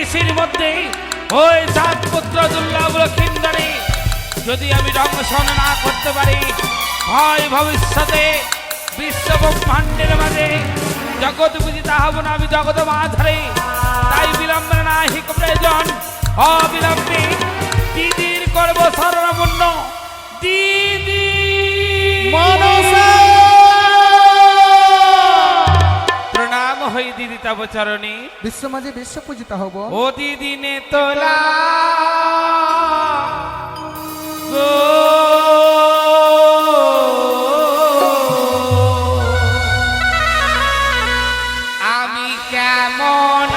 ঋষির মধ্যে ওই সাত পুত্র দুর্লভ লক্ষিন্দরে যদি আমি দংশন না করতে পারি, হয় ভবিষ্যতে বিশ্ব ব্রহ্মাণ্ডের মাঝে জগৎ বুঝিতে হব না আমি জগৎ মাঝারে। তাই বিলম্বে নাহিক প্রয়োজন, অবিলম্বে দিদির করব শরণাপন্ন। দিদি প্রণাম হই দিদি তব চরণে, বিশ্ব মাঝে বিশ্ব পূজিত হব। ও দিদি নে তোলা গো আমি কেমন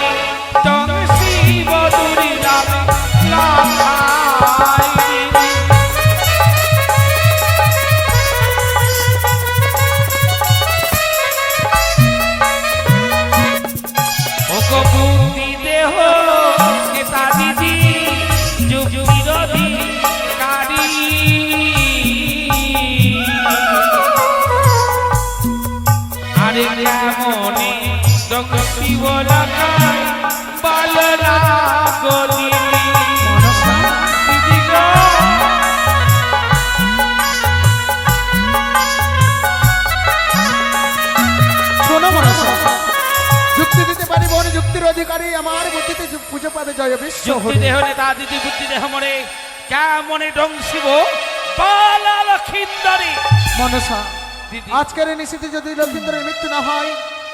শিব দুর্লভ লাভাই। বুদ্ধি দেহ নেতা দিদি যুগ বিরোধী কারি, আরে কেমনে জগতি বলা বালনা গলি দিদি গো। শোনো মনসা, যুক্তি দিতে পারি বড় যুক্তির অধিকারী, আমার বুদ্ধিতে পুজো পাবে জয় বিশ্ব। যুক্তি দেহ নেতা দিদি বুদ্ধি দেহ মরে কেমনে ডংশিব বালা লক্ষিন্দরে। মনসা, দিদি আজকের এই নিশীথে যদি লক্ষিন্দরের মৃত্যু না হয়,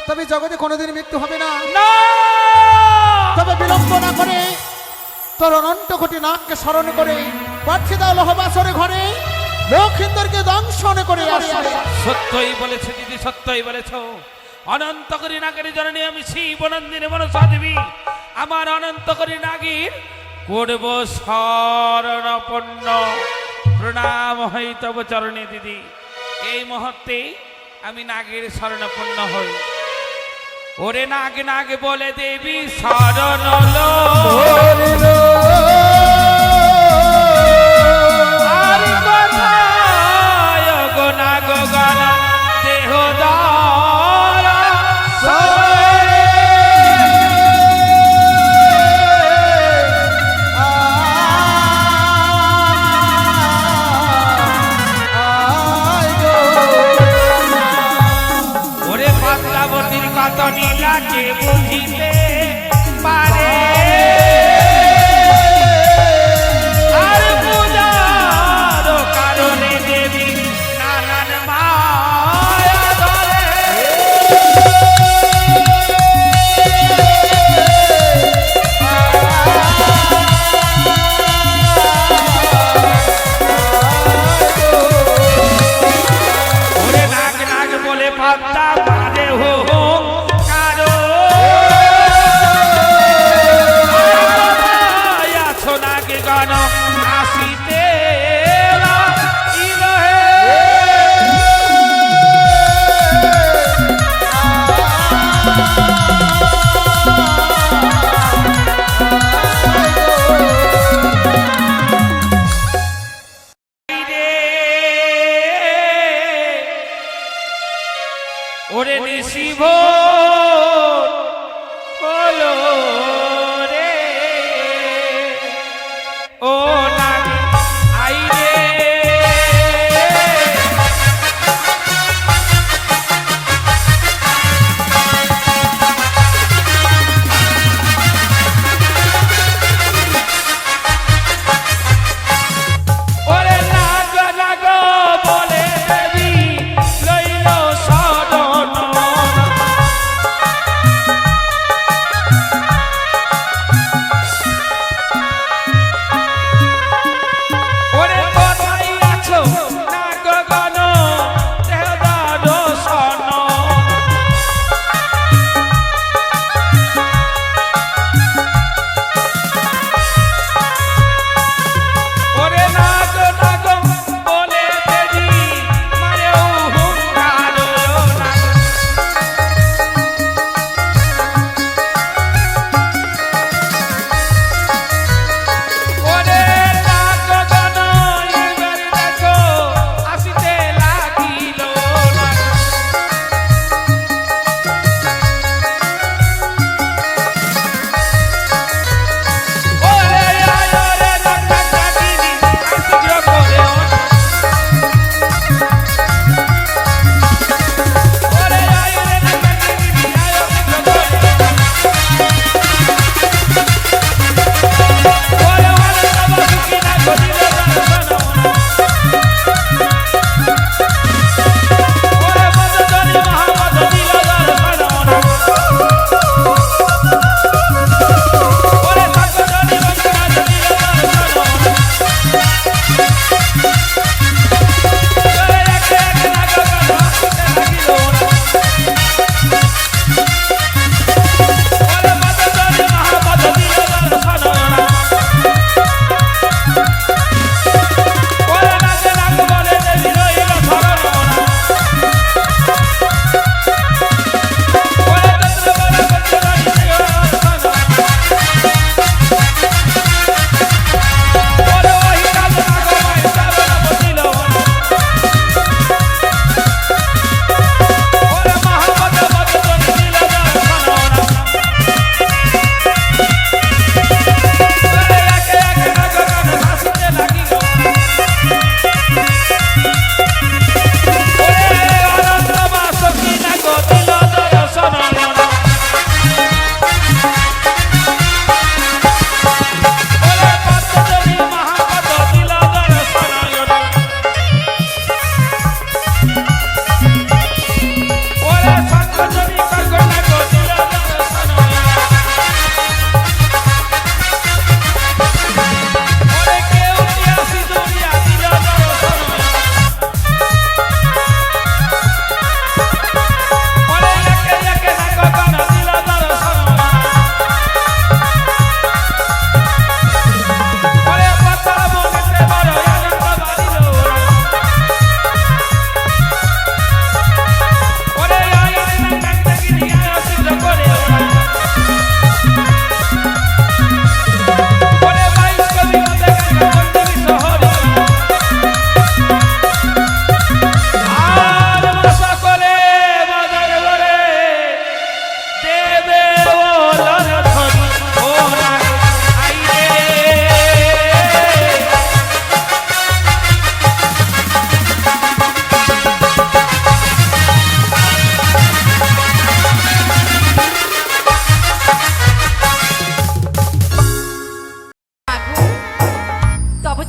তবে জগতে কোনোদিন মৃত্যু হবে না। না তবে বিলম্ব না করে তোর অনন্ত কোটি নাককে স্মরণ করে পাঠিয়ে দাও লহবাসরে ঘরে, লক্ষিন্দরকে দংশন করে আসবে। সত্যই বলেছে দিদি, সত্যই বলেছ। অনন্ত করি নাগের জননী আমি শিবনন্দিনী মনসা দেবী, আমার অনন্ত করি নাগীর করব শরণাপন্ন। প্রণাম হই তব চরণে দিদি। এই মুহূর্তে আমি নাগের শরণাপন্ন হই। ওরে নাগ নাগ বলে দেবী শরণ লো, আর কোথায় গো নাগ গণ দেহ দ্বারা ওরে পদ্মাবতীর কত নীলাকে বুঝিতে পারে।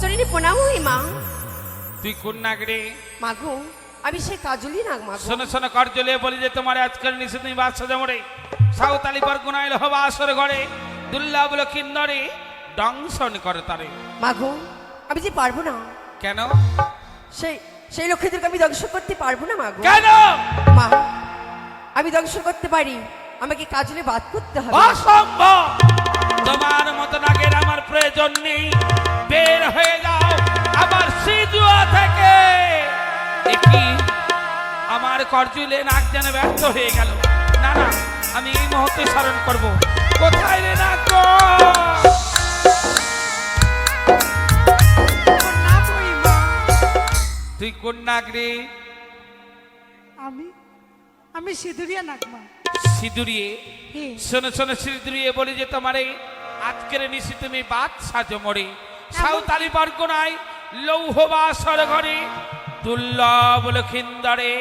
চরণে প্রণাম হই মা। তুই কোন নাগরে? মাগো আমি সেই কাজলি নাগ মাগো। শোনো শোনো কার্যলে বলি যে তোমার আজকের নিচে তুমি বাদশা জমরে সাঁওতালি পর গুনাইল হবা আসর ঘরে দুর্লভ লক্ষিন্দরে দংশন করে তারে। মাগো আমি যে পারবো না। কেন? সেই সেই লক্ষ্মীদেরকে আমি দংশন করতে পারবো না মাগো। কেন? মা আমি দংশন করতে পারি, আমাকে কাজলে বাদ করতে হবে। অসম্ভব, তোমার মতো নাগের আমার প্রয়োজন নেই। বের হয়ে যাও আমার সিজুয়া থেকে। দেখি আমার করজুলে নাক যেন ব্যর্থ হয়ে গেল। না না, আমি এই মুহূর্তে স্মরণ করব। কোথায় রে নাক গো? তুই কোন নাগ রে? আমি সিঁদুরিয়া নাগমা। সিঁদুরিয়ে? হ্যাঁ। শোনো শোনো সিঁদুরিয়ে বলি যে তোমারে আজকের নিশি তুমি বাদশা জমরে সাঁওতালি বরগুনায় লৌহবা সরঘরে দুর্লভ লক্ষিন্দরে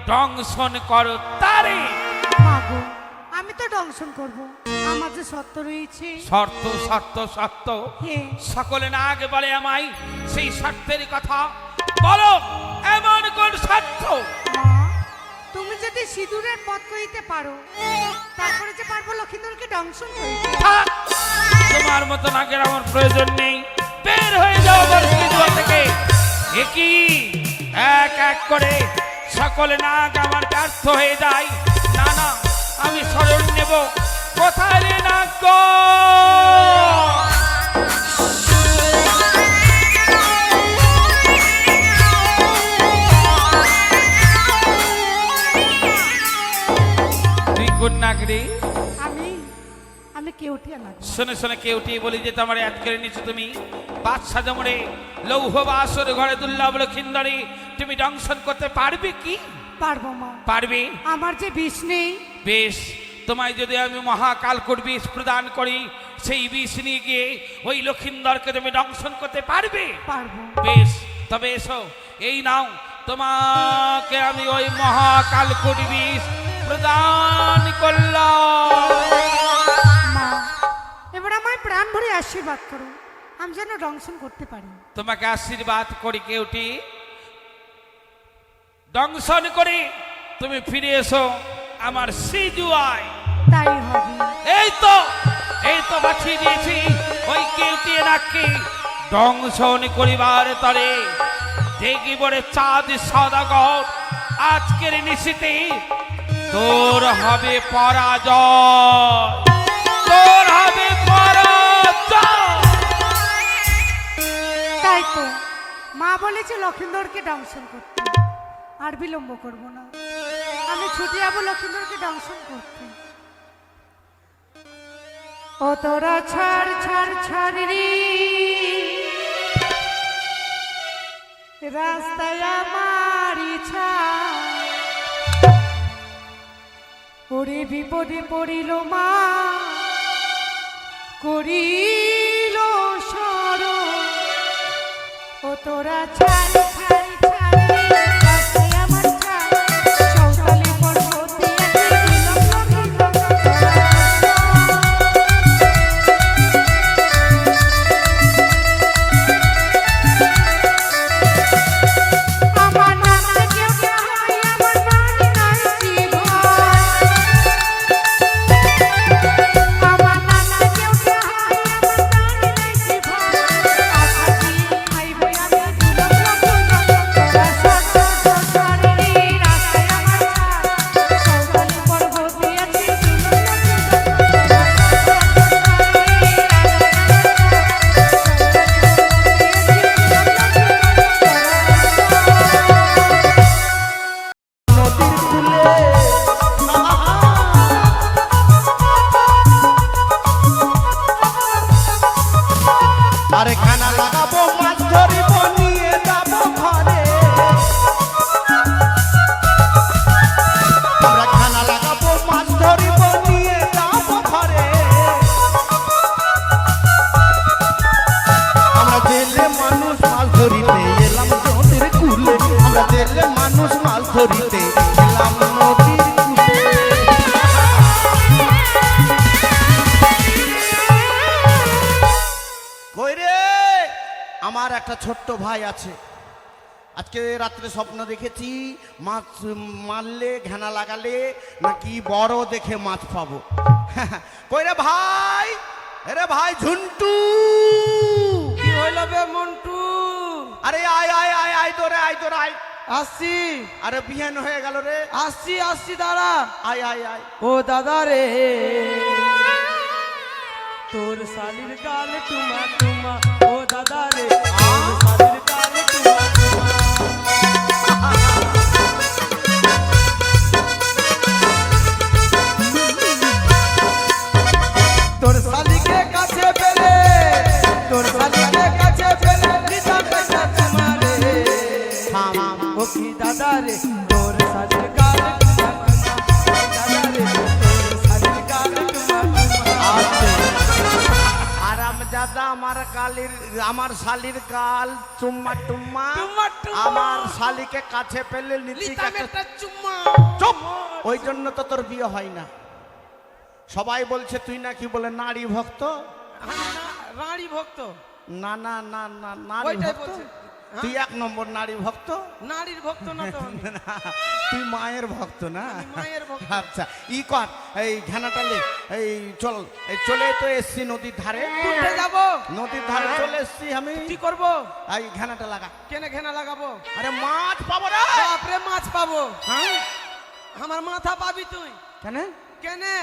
দংশন করো তারে। মাগো আমি তো দংশন করব, আমার যে সত্য রয়েছে। শর্ত শর্ত শর্ত হ্যাঁ। সকলে না আগে বলে আমায় সেই শর্তের কথা বলো। এমন কোন শর্ত? মা তুমি যদি সিঁদুরের পথ কইতে পারো তারপরে যে পারবো লক্ষিন্দরকে দংশন করতে। থাক, তোমার মতো নাগের আমার প্রয়োজন নেই। বের হয়ে যাও আমার সিঁদুর থেকে। একই এক এক করে সকলে নাগ আমার ব্যর্থ হয়ে যায়। না না, আমি স্মরণ নেব। কোথায় রে নাগ গো? তুই কোন নাগ রে? আমি কেউটিয়া নাগ। শোনে শোনে কে উঠিয়ে বলি যে তোমার এক করে নিচ্ছ তুমি বাদশা জমরে লৌহ বা আসর ঘরে দুর্লভ লক্ষিন্দরে তুমি দংশন করতে পারবে কি? পারবো মা। পারবে? আমার যে বিষ নেই। বেশ, তোমায় যদি আমি মহাকালকূট বিষ প্রদান করি সেই বিষ নিয়ে গিয়ে ওই লক্ষিন্দরকে তুমি দংশন করতে পারবে? পারবো। বেশ, তবে এসো, এই নাও, তোমাকে আমি ওই মহাকালকূট বিষ প্রদান করলাম। মা এবার আমায় প্রাণ ভরে আশীর্বাদ করো, আমি যেন দংশন করতে পারি। তোমাকে আশীর্বাদ করি কেউটি, দংশন করে তুমি ফিরে এসো আমার সিজুয়ায়। তাই হবে। এই তো বাছিয়ে দিয়েছি ওই কেউটি নাকি দংশন করিবার তরে। দেখি বলে চাঁদ সদাগর আজকের নিশিতে তোর হবে পরাজয়, তোর হবে পরাজয়। তাই তো মা বলেছে লক্ষিন্দরকে দংশন করতে, আর বিলম্ব করব না। আমি ছুটে যাবো লক্ষিন্দরকে দংশন করতে। ও তোরা ছাড় ছাড় ছাড় রে রাস্তায় আমার ইচ্ছা, ওরে বিপদে পড়িল মা করিল স্মরণ। ও তোরা ছাড় ছাড় ছাড় রে রাস্তায় আমার ছাড়, সৌতালি পর্বতে আমার নামে কেউ হয়, আমার বাড়ি নাই জীবন। আমার নামে কেউ হয়, আমার বাড়ি নাই জীবন। আশা কি আইবে আমি দুলক তোরা সত্য সত্য রে রাস্তায় আমার ছাড়, সৌতালি পর্বতে আছে আরে খানা লাগাবো, মাছ ধরিব, নিয়ে যাবো ঘরে। আমরা খানা লাগাবো, মাছ ধরিব, নিয়ে যাবো ঘরে। আমরা জেলে মানুষ মাছ ধরিতে এলাম নদীর কুলে। আমরা জেলে মানুষ মাছ ধরিতে এলাম নদীর কুলে। কই রে আমার একটা ছোট্ট ভাই আছে। আজকে রাত্রে স্বপ্ন দেখেছি মাছ মারলে ঘেনা লাগালে নাকি বড় দেখে মাছ পাবো। কই রে ভাই, আরে ভাই ঝুন্টু, কি হইল বে মন্টু? আরে আয় আয় আয় আয় তোরে আয় তোরে আয়। আসছি আরে বিহান হয়ে গেল রে, আসছি আসছি দাঁড়া। আয় আয় আয়। ও দাদা রে, তোর শালির গাল টুমা টুমা, ও দাদা রে তোর শালির গাল টুমা টুমা। তোর শালিকে কাছে পেলে, তোর শালিকে কাছে পেলে নিতাম পেটা তোমারে। ও কি দাদা রে তোর শালির গাল টুমা টুমা, দাদা রে তোর শালির গাল টুমা টুমা। আরাম দাদা আমার শালির গাল চুম্মা টুম্মা, টুম্মা টুম্মা। আমার শালিকে কাছে পেলে নিতাম একটা চুম্মা। চুপ, ওই জন্য তো তোর বিয়ে হয় না। সবাই বলছে তুই নাকি বলে নারী ভক্ত। রানী ভক্ত না না না না, নারী ওইটাই ভক্ত বলছে। তুই এক নম্বর নারী ভক্ত। নারীর ভক্ত না তো আমি। না, তুই মায়ের ভক্ত না। আমি মায়ের ভক্ত। আচ্ছা ই কর, এই ঘেনাটা লে, এই চল, এই চলে তো এসছি নদীর ধারে। উঠে যাব। নদীর ধারে চলে এসছি আমি। কি করব? এই ঘেনাটা লাগা। কেনে ঘেনা লাগাবো? আরে মাছ পাবো রে। বাপরে মাছ পাবো? হ্যাঁ আমার মাথা পাবি তুই? কেন? কেনে?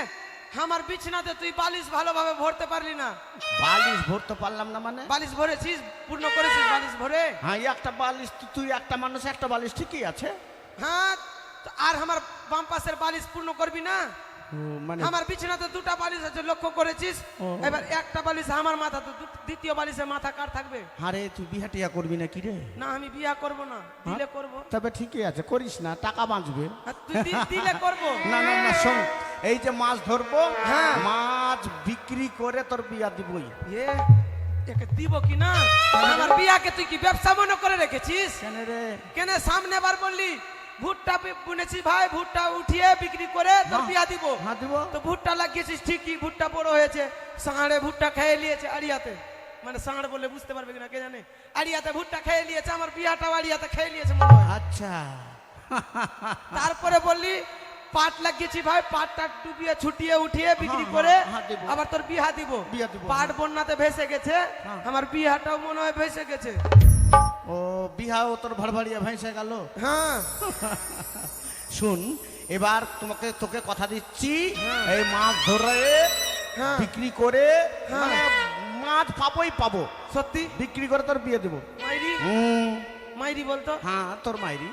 আমার বিছনাতে তুই বালিশ ভালোভাবে ভরতে পারলি না। বালিশ ভরতে পারলাম না মানে? বালিশ ভরেছিস, পূর্ণ করেছিস বালিশ ভরে? হ্যাঁ একটা বালিশ, তুই একটা মানুষ একটা বালিশ ঠিকই আছে। হ্যাঁ, তো আর আমার বাম পাশের বালিশ পূর্ণ করবি না? মানে আমার বিছানাতে দুটা বালিশ আছে, লক্ষ্য করেছিস? এবার একটা বালিশ আমার মাথা, তো দ্বিতীয় বালিশে মাথা কার থাকবে? আরে তুই বিয়া টিয়া করবি না কি রে? না আমি বিয়া করব না, দিলে করব। তবে ঠিকই আছে, করিস না, টাকা বাঁচবে। আর তুই দিলে করব। না না না, শোন, এই যে মাছ ধরবো, হ্যাঁ। মাছ বিক্রি করে তোর বিয়া দিবই। এ একে দিব কি না? আমার বিয়াকে তুই কি ব্যবসা মনে করে রেখেছিস? কেন রে? কেন সামনে বার বললি ভুট্টা বুনেছি ভাই, ভুট্টা উঠিয়ে বিক্রি করে তোর বিয়া দিব। হ্যাঁ দিব। তো ভুট্টা লাগিয়েছিস ঠিকই, ভুট্টা বড় হয়েছে, সাঁড়ে ভুট্টা খেয়ে নিয়েছে আড়িয়াতে। মানে সাঁড় বলে বুঝতে পারবে কিনা কে জানে। আড়িয়াতে ভুট্টা খেয়ে নিয়েছে, আমার বিয়াটাও আড়িয়াতে খেয়ে নিয়েছে মনে হয়। আচ্ছা তারপরে বললি পাট লাগিয়েছি ভাই, পাটটা ডুবিয়ে ছুটিয়ে উঠিয়ে বিক্রি করে হ্যাঁ, দিব। আবার তোর বিয়া দিব। বিয়া দিব, পাট বন্যাতে ভেসে গেছে, আমার বিয়াটাও মনে হয় ভেসে গেছে। ও বিহাও তোর ভাড়ভাড়িয়া ভেসে গেল। হ্যাঁ শুন, এবার তোকে কথা দিচ্ছি, এই মাছ ধরে হ্যাঁ। বিক্রি করে হ্যাঁ। মানে মাছ পাবোই পাবো, সত্যি বিক্রি করে তোর বিয়ে দেবো। মাইরি মাইরি বলতো। হ্যাঁ তোর মাইরি,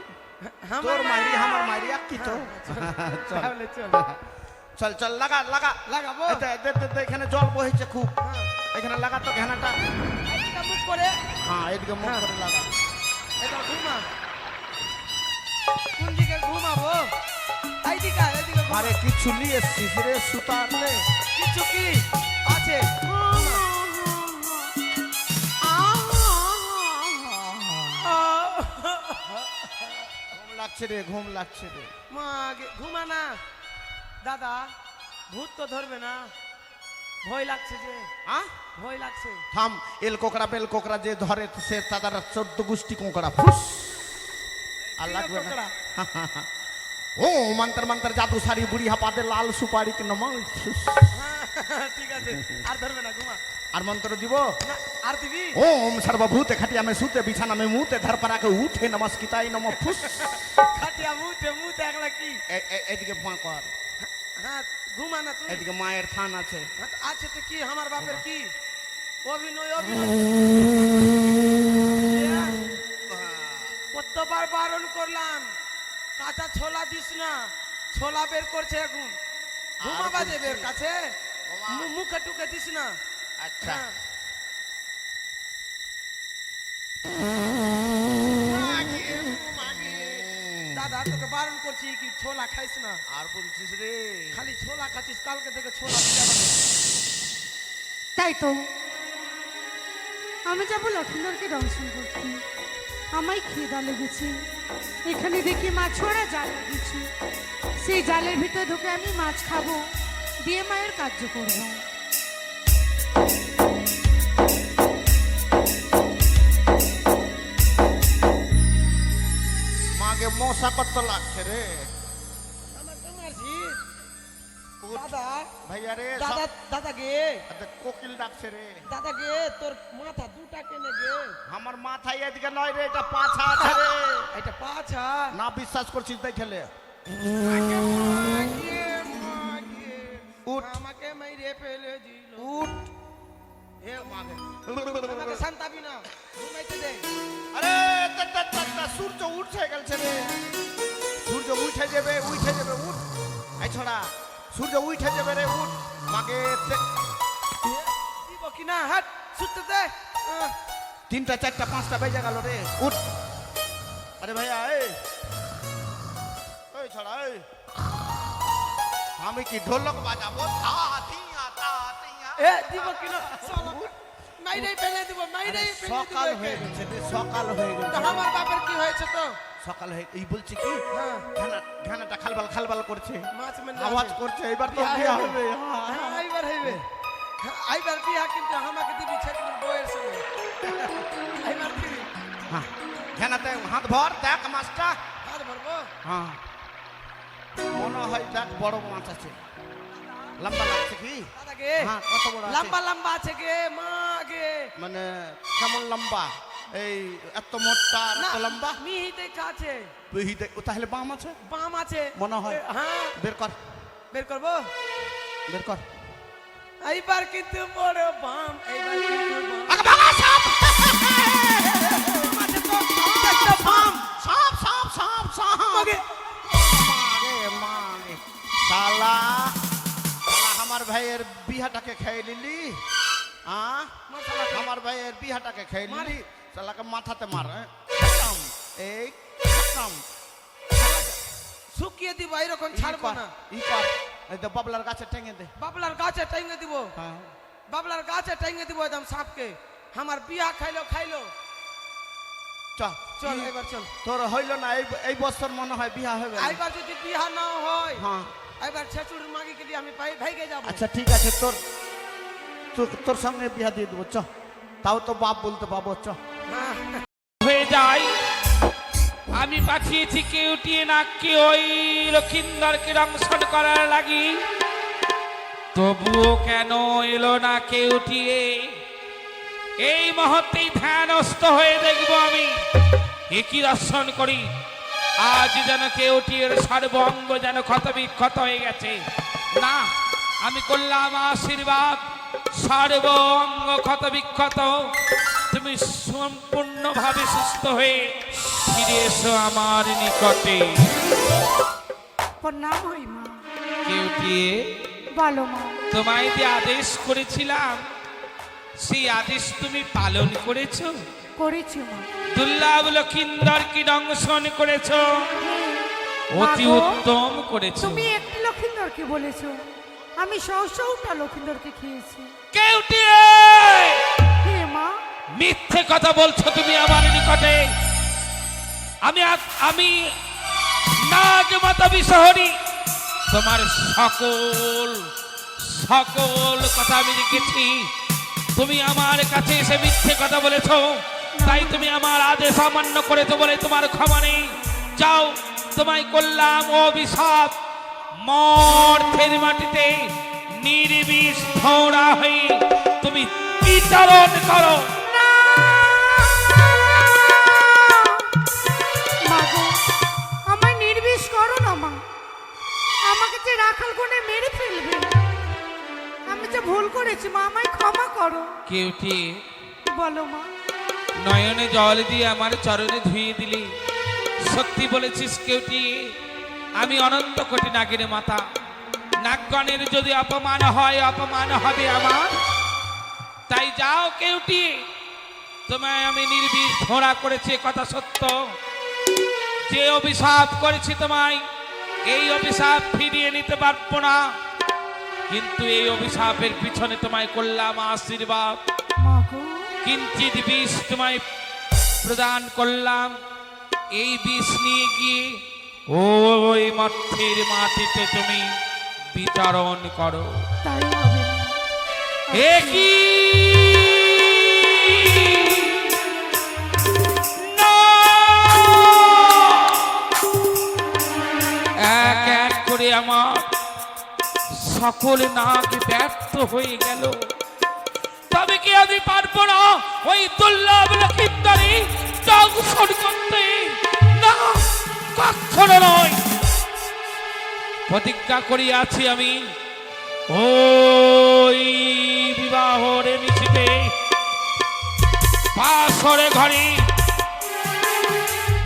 আমার তোর মাইরি আমার মাইরি এক কি তো। চল তাহলে চল। চল চল, লাগা লাগা লাগাবো? এই দে, দে, দে, দে, এখানে জল বহেছে খুব, হ্যাঁ। এখানে লাগা তো ঘেনাটা। এটা মুখ করে হ্যাঁ এদিকে মুখ হ্যাঁ। করে লাগা। এটা ঘুমা। কোন দিকে ঘুমাবো? এইদিকে এইদিকে ঘুমা। আরে কিছু নিয়ে এসছিস রে সুতার রে। কিছু কি আছে? ঘুম লাগছে রে, ঘুম লাগছে রে। মা ঘুমা না দাদা, ভূত তো ধরবে না? ভয় লাগছে যে, আহ ভয় লাগছে। থাম, এল কোকড়া বেল কোকড়া যে ধরে সে তাদের 14 গোষ্ঠী কোকড়া ফুস। আর লাগবে না। কোকড়া? ও মন্ত্র মন্ত্র জাদু সারি বুড়ি হাপাতে লাল সুপারি কে নমঃ। হ্যাঁ, ঠিক আছে, আর ধরবে না, ঘুমা। আর মন্ত্র দিব, না, আর দিবি? ওম সর্বভূতে খাটিয়া মে সুতে বিছানা মে মুতে ধর পারাকে উঠে নমস্কিতাই নম ফুস। খাটিয়া মুতে একলা কি? এদিকে মা কর, হ্যাঁ, ঘুমা না তুই। এদিকে মায়ের থান আছে। হ্যাঁ, তো আছে তো কি, আমার বাপের কি অভিনয় অভিনয়। কতবার বারণ করলাম, কাঁচা ছোলা দিস না, ছোলা বের করছে এখন। ঘুমা বাজে বের কাছে, মুখে টুকে দিস না। আচ্ছা হ্যাঁ। দাদা তোকে বারণ করছি কি ছোলা খাইস না। আর বলছিস রে, খালি ছোলা খাচ্ছিস, কালকে থেকে ছোলা দিয়ে যাবে। তাই তো আমি যাবো লক্ষ্মীন্দরকে দর্শন করতে। আমায় খিদা লেগেছে, এখানে দেখি মাছওয়ারা জাল লাগিয়েছে, সেই জালের ভিতরে ঢুকে আমি মাছ খাবো, দিয়ে মায়ের কার্য করবো। মশা কত লাগছে রে আমাকে মারছিস উঠ। দাদা ভাইয়া রে দাদা দাদা গে কোকিল ডাকছে রে দাদা গে তোর মাথা দুটা কেনে গে আমার মাথায় এদিকে নয় রে, এটা পাছা আছে রে। এটা পাছা না বিশ্বাস করছিস দেখলে উঠ আমাকে মাইরে ফেলে দিল উঠ হে মাগে আমাকে শান্তাবি না ঘুমাইতে দে আরে সূর্য উঠছে গেছে রে, সূর্য উঠে যাবে উঠ এই ছড়া সূর্য উঠে যাবে রে, উঠ মাকে দিব কি না হাট সুতে দে 3টা 4টা 5টা বেজে গেল রে, উঠ। আরে ভাইয়া এই ছড়া আমি কি ঢোলক বাজাবো তা তিয়া তা তিয়া এ দিব কি না শালা মাইরে ফেলে দিব মাইরে আরে ফেলে সকাল দিব হয়ে গেছে রে, সকাল হয়ে গেছে আমার বাপের কি হয়েছে তো সকাল হয়ে এই বলছি কি হ্যাঁ খানাটা খালবাল করছে, মাছ মেন আওয়াজ করছে, এবার তো বিয়া হবে। আইবার হইবে আইবার বিয়া কিন্তু আমাকে দিবি ছেলের বউয়ের সঙ্গে আইবার দিবি হ্যাঁ খানাতে হাত ভর দেখ মাছটা, হাত ভরবো হ্যাঁ মনে হয় দেখ বড় মাছ আছে, লম্বা লাগছে কি? দাদা গে হ্যাঁ কত বড় আছে? লম্বা লম্বা আছে গে মা গে মানে কেমন লম্বা? এই এত মোটা আর এত লম্বা? মিহি দেখা আছে তুই দেখ, ও তাহলে বাম আছে বাম আছে মনে হয়। হ্যাঁ বের কর বের করবো বের কর। এইবার কিন্তু বড় বাম এইবার কিন্তু বাম। আগে বাবা সাপ আছে তো একটা বাম সাপ সাপ সাপ সাপ মাগে মাগে শালা শালা আমার ভাইয়ের বিহাটাকে খেয়ে নিলি, মশলা আমার ভাইয়ের বিহাটাকে খেয়ে মার। নিলি, শালাকে মাথাতে মার। খতম, এই খতম। শুকিয়ে দিব এরকম ছাড়বো না ই কর এই তো বাবলার গাছে টেঙে দে। বাবলার গাছে টাইঙ্গে দিব হ্যাঁ বাবলার গাছে টাইঙ্গে দিব একদম সাপকে আমার বিয়া খাইলো চল চল এবার চল তোর হইল না, এই বছর মনে হয় বিয়া হবে না। এইবার যদি বিয়া না হয় হ্যাঁ এবার ছেচুড়ির মাগিকে দিয়ে আমি ভাইগে যাবো আচ্ছা ঠিক আছে, তোর সঙ্গে বিয়া দিয়ে দেবো চ, তাও তো বাপ বলতে পাবো চ। হ্যাঁ হয়ে যায় আমি পাঠিয়েছি কেউটিয়ে নাককে ওই লক্ষিন্দরকে দংশন করার লাগি, তবুও কেন এলো না কেউটিয়ে? এই মুহূর্তেই ধ্যানস্থ হয়ে দেখবো আমি একই দর্শন করি। আজ যেন কেউটির সর্বঙ্গ যেন ক্ষত বিক্ষত হয়ে গেছে। না, আমি করলাম আশীর্বাদ, সর্ব অঙ্গ ক্ষত বিক্ষত, তুমি সম্পূর্ণভাবে সুস্থ হয়ে ফিরে এসো আমার নিকটে। প্রণাম হই মা কেউটিয়ে বলো মা তোমায় যে আদেশ করেছিলাম সেই আদেশ তুমি পালন করেছো? করেছি মা দুর্লভ লক্ষিন্দরকে দংশন করেছো, অতি মাগো, উত্তম করেছো। তুমি একটি লক্ষিন্দরকে বলেছো, আমি সহসৌটা লক্ষিন্দরকে খেয়েছি। কেউটিয়ে হে মা মিথ্যে কথা বলছো তুমি আমার নিকটে। আমি নাগমাতা বিশহরী তোমার সকল কথা আমি দেখেছি। তুমি আমার কাছে এসে মিথ্যে কথা বলেছো, তাই তুমি আমার আদেশ অমান্য করেছো বলে তোমার ক্ষমা নেই। যাও, তোমায় করলাম অভিশাপ, মর্থের মাটিতে নির্বিষ ধরা হয়ে তুমি বিচরণ করো। মাগো, আমায় নির্বিষ করো না মা, আমাকে যে রাখাল কোণে মেরে ফেলবে। আমি যে ভুল করেছি মা, আমায় ক্ষমা করো। কেউটি বলো মা নয়নে জল দিয়ে আমার চরণে ধুয়ে দিলি। সত্যি বলেছিস কেউটি, আমি অনন্ত কোটি নাগের মাতা। নাগগণের যদি অপমান হয়, অপমান হবে আমার। তাই যাও কেউটি, তোমায় আমি নির্বিষ ধরা করেছি, কথা সত্য। যে অভিশাপ করেছি তোমায়, এই অভিশাপ ফিরিয়ে নিতে পারবো না, কিন্তু এই অভিশাপের পিছনে তোমায় করলাম আশীর্বাদ। মাগো কিঞ্চিত বিষ তোমায় প্রদান করলাম। এই বিষ নিয়ে গিয়ে ওই মর্থের মাটিতে তুমি বিচরণ করো। তাই হবে না। একই না সকল নাগ ব্যর্থ হয়ে গেল, তবে কি আমি পারবো না ওই দুর্লভ লক্ষিন্দারি দংশন করতে? না, কখনো নয়। প্রতিজ্ঞা করিয়াছি আমি ওই বিবাহর মিছিলে পাশরে ঘরে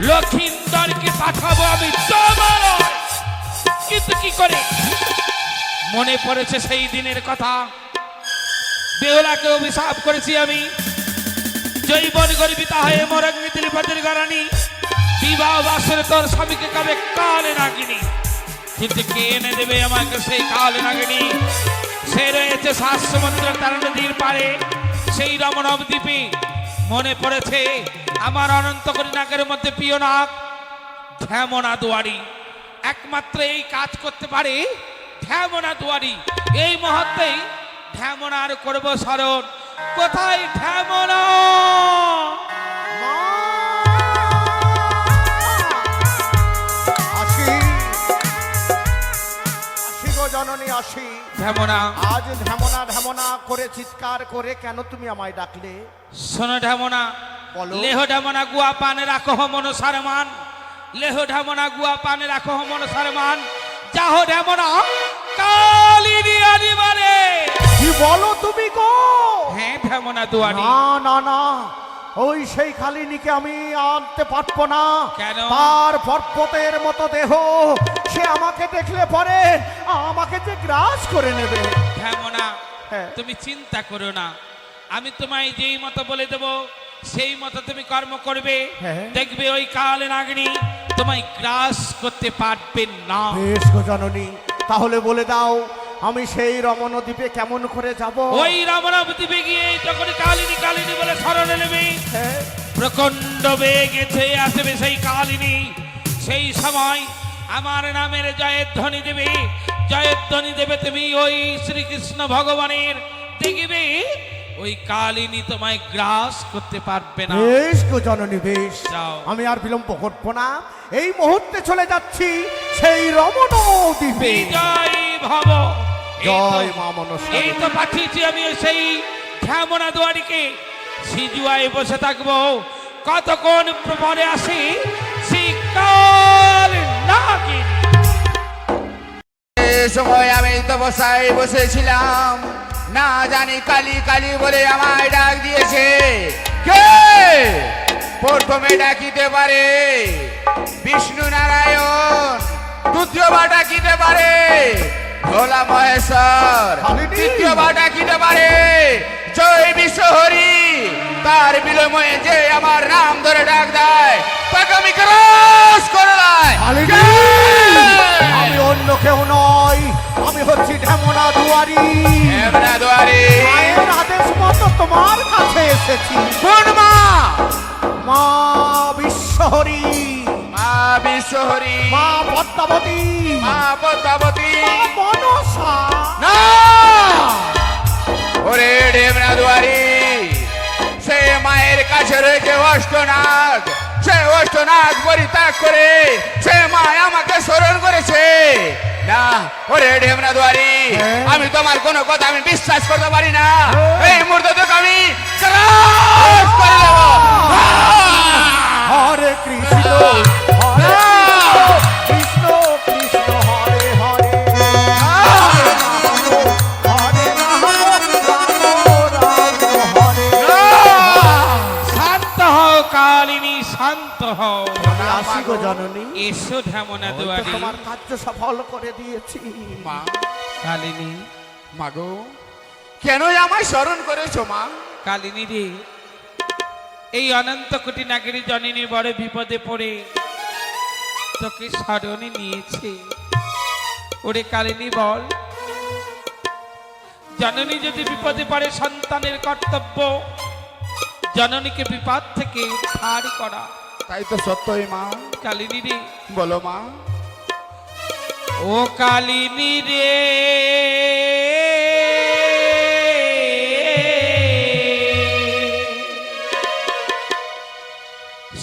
লক্ষিন্দরকে পাঠাবো আমি, তোমার নয়। কিন্তু কি করে মনে পড়েছে সেই দিনের কথা, বেহুলাকে অভিশাপ করেছি আমি, জৈবন গর্বিতা হয়ে মরগ্নি দিলীপতির গারানি বিবাহ বাসরে তোর স্বামীকে কবে কালে নাগিনি। কিন্তু কে এনে দেবে আমাকে সেই কালে নাগিনি? সে রয়েছে সাত সমুদ্রের তারা নদীর পারে, সেই রমণব দ্বীপে। মনে পড়েছে আমার অনন্তকরী নাগের মধ্যে প্রিয় নাগ ধ্যামনা দুয়ারি, একমাত্র এই কাজ করতে পারে ধ্যামনা দুয়ারি। এই মুহূর্তেই ধ্যামনার করব স্মরণ। কোথায় ধ্যামনা? আসি আসি গো জননী, আসি। ধ্যামনা, আজ ধ্যামনা ধ্যামনা করে চিৎকার করে কেন তুমি আমায় ডাকলে? শোনো ধ্যামনা, বলো। লেহ ধ্যামনা গুয়া পানে রাখো মনসার মান, লেহ ধ্যামনা গুয়া পানে রাখো মনসার মান, যাহ ধ্যামনা কালিনী আনিবারে। কি বলো তুমি গো? হ্যাঁ ধ্যামনা দুয়ারি। না না না, ওই সেই কালিনীকে আমি আনতে পারবো না। কেন? তার পর্বতের মতো দেহ, সে আমাকে দেখলে পরে আমাকে যে গ্রাস করে নেবে। ধ্যামনা, হ্যাঁ। তুমি চিন্তা করো না, আমি তোমায় যেই মতো বলে দেব সেই মতো তুমি কর্ম করবে। হ্যাঁ। দেখবে ওই কাল নাগিনী তোমায় গ্রাস করতে পারবে না। বেশ গো জননী, তাহলে বলে দাও আমি সেই রমণদ্বীপে কেমন করে যাব? ওই রামনাবদ্বীপে গিয়ে যখন কালিনী কালিনী বলে শরণে নেবে, হ্যাঁ। প্রচন্ড বেগে ছুঁয়ে আসবে সেই কালিনী। সেই সময় আমার নামের জয়ের ধ্বনি দেবে, জয়ের ধ্বনি দেবে তুমি ওই শ্রীকৃষ্ণ ভগবানের। দেখবে ওই কালিনী তোমায় গ্রাস করতে পারবে না। বেশ গো জননী, বেশ। যাও। আমি আর বিলম্ব করবো না, এই মুহূর্তে চলে যাচ্ছি সেই রমণদ্বীপে। বিজয় ভব। জয় মা মনসা। এই তো পাঠিয়েছি আমি সেই ধ্যামনা দুয়ারিকে। সিজুয়ায় বসে থাকবো, কতক্ষণ পরে আসি সেই কাল নাগিনী। এই সময় আমি তপস্যায় বসেছিলাম, না জানি কালী কালী বলে আমায় ডাক দিয়েছে। কে প্রথমে ডাকিতে পারে? বিষ্ণু নারায়ণ। দ্বিতীয়বার ডাকিতে পারে ভোলা মহেশ্বর। কালিনী। তৃতীয়বার ডাকিতে পারে জয় বিশ্বহরি। তার বিলময়ে যে আমার নাম ধরে ডাক দেয় তাকে আমি ক্রস করে দেয়। কালিনী, আমি অন্য কেউ নয়, আমি হচ্ছি ঢেমনা দুয়ারি। ঢেমনা দুয়ারি। মায়ের আদেশ মতো তোমার কাছে এসেছি। কোন মা? মা বিশ্বহরি, মা বিশ্বহরি। মা পদ্মাবতী, মা পদ্মাবতী। মা মনসা। না, ওরে ঢেমনা দুয়ারি, সে মায়ের কাছে রয়েছে অষ্টনাগ। সে অষ্টনাগ পরিত্যাগ করে সে মা আমাকে স্মরণ করেছে। না ওরে ঢেমনা দুয়ারি, আমি তোমার কোনো কথা আমি বিশ্বাস করতে পারি না। এই মুহূর্তে তোকে আমি ক্রস করে দেব। হরে কৃষ্ণ, হরে কৃষ্ণ, কৃষ্ণ হরে হরে, হরে রাম, রাম হরে। শান্ত হও কালিনী, শান্ত হও। আমি আসি গো জননী, এসো ধ্যামনা হয়তো দুয়ারি। তোমার কার্য সফল করে দিয়েছি। মা, কালিনী, মাগো কেনই আমায় স্মরণ করেছো মা? কালিনী রে, এই অনন্ত কোটি নাগরী জননী বড় বিপদে পড়ে তোকে স্মরণে নিয়েছে। ওরে কালিনী বল, জননী যদি বিপদে পড়ে সন্তানের কর্তব্য জননীকে বিপদ থেকে উদ্ধার করা। তাই তো সত্যই মা। কালিনী রে, বলো মা। ও কালিনী রে,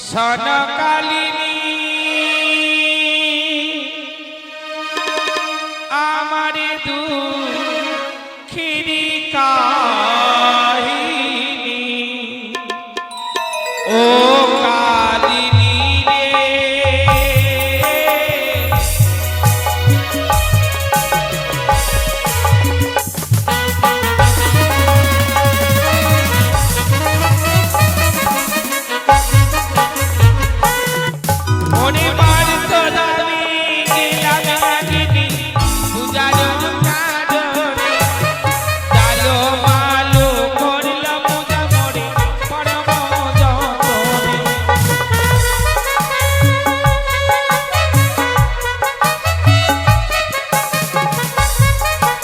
সন কালিনী, আমারে দূর ও কালিনী রে, ওরে বার তোলামি গেলাম নাগিনী পূজার কাজরে, জালো মালো করলাম পূজা করে পরম যতনে।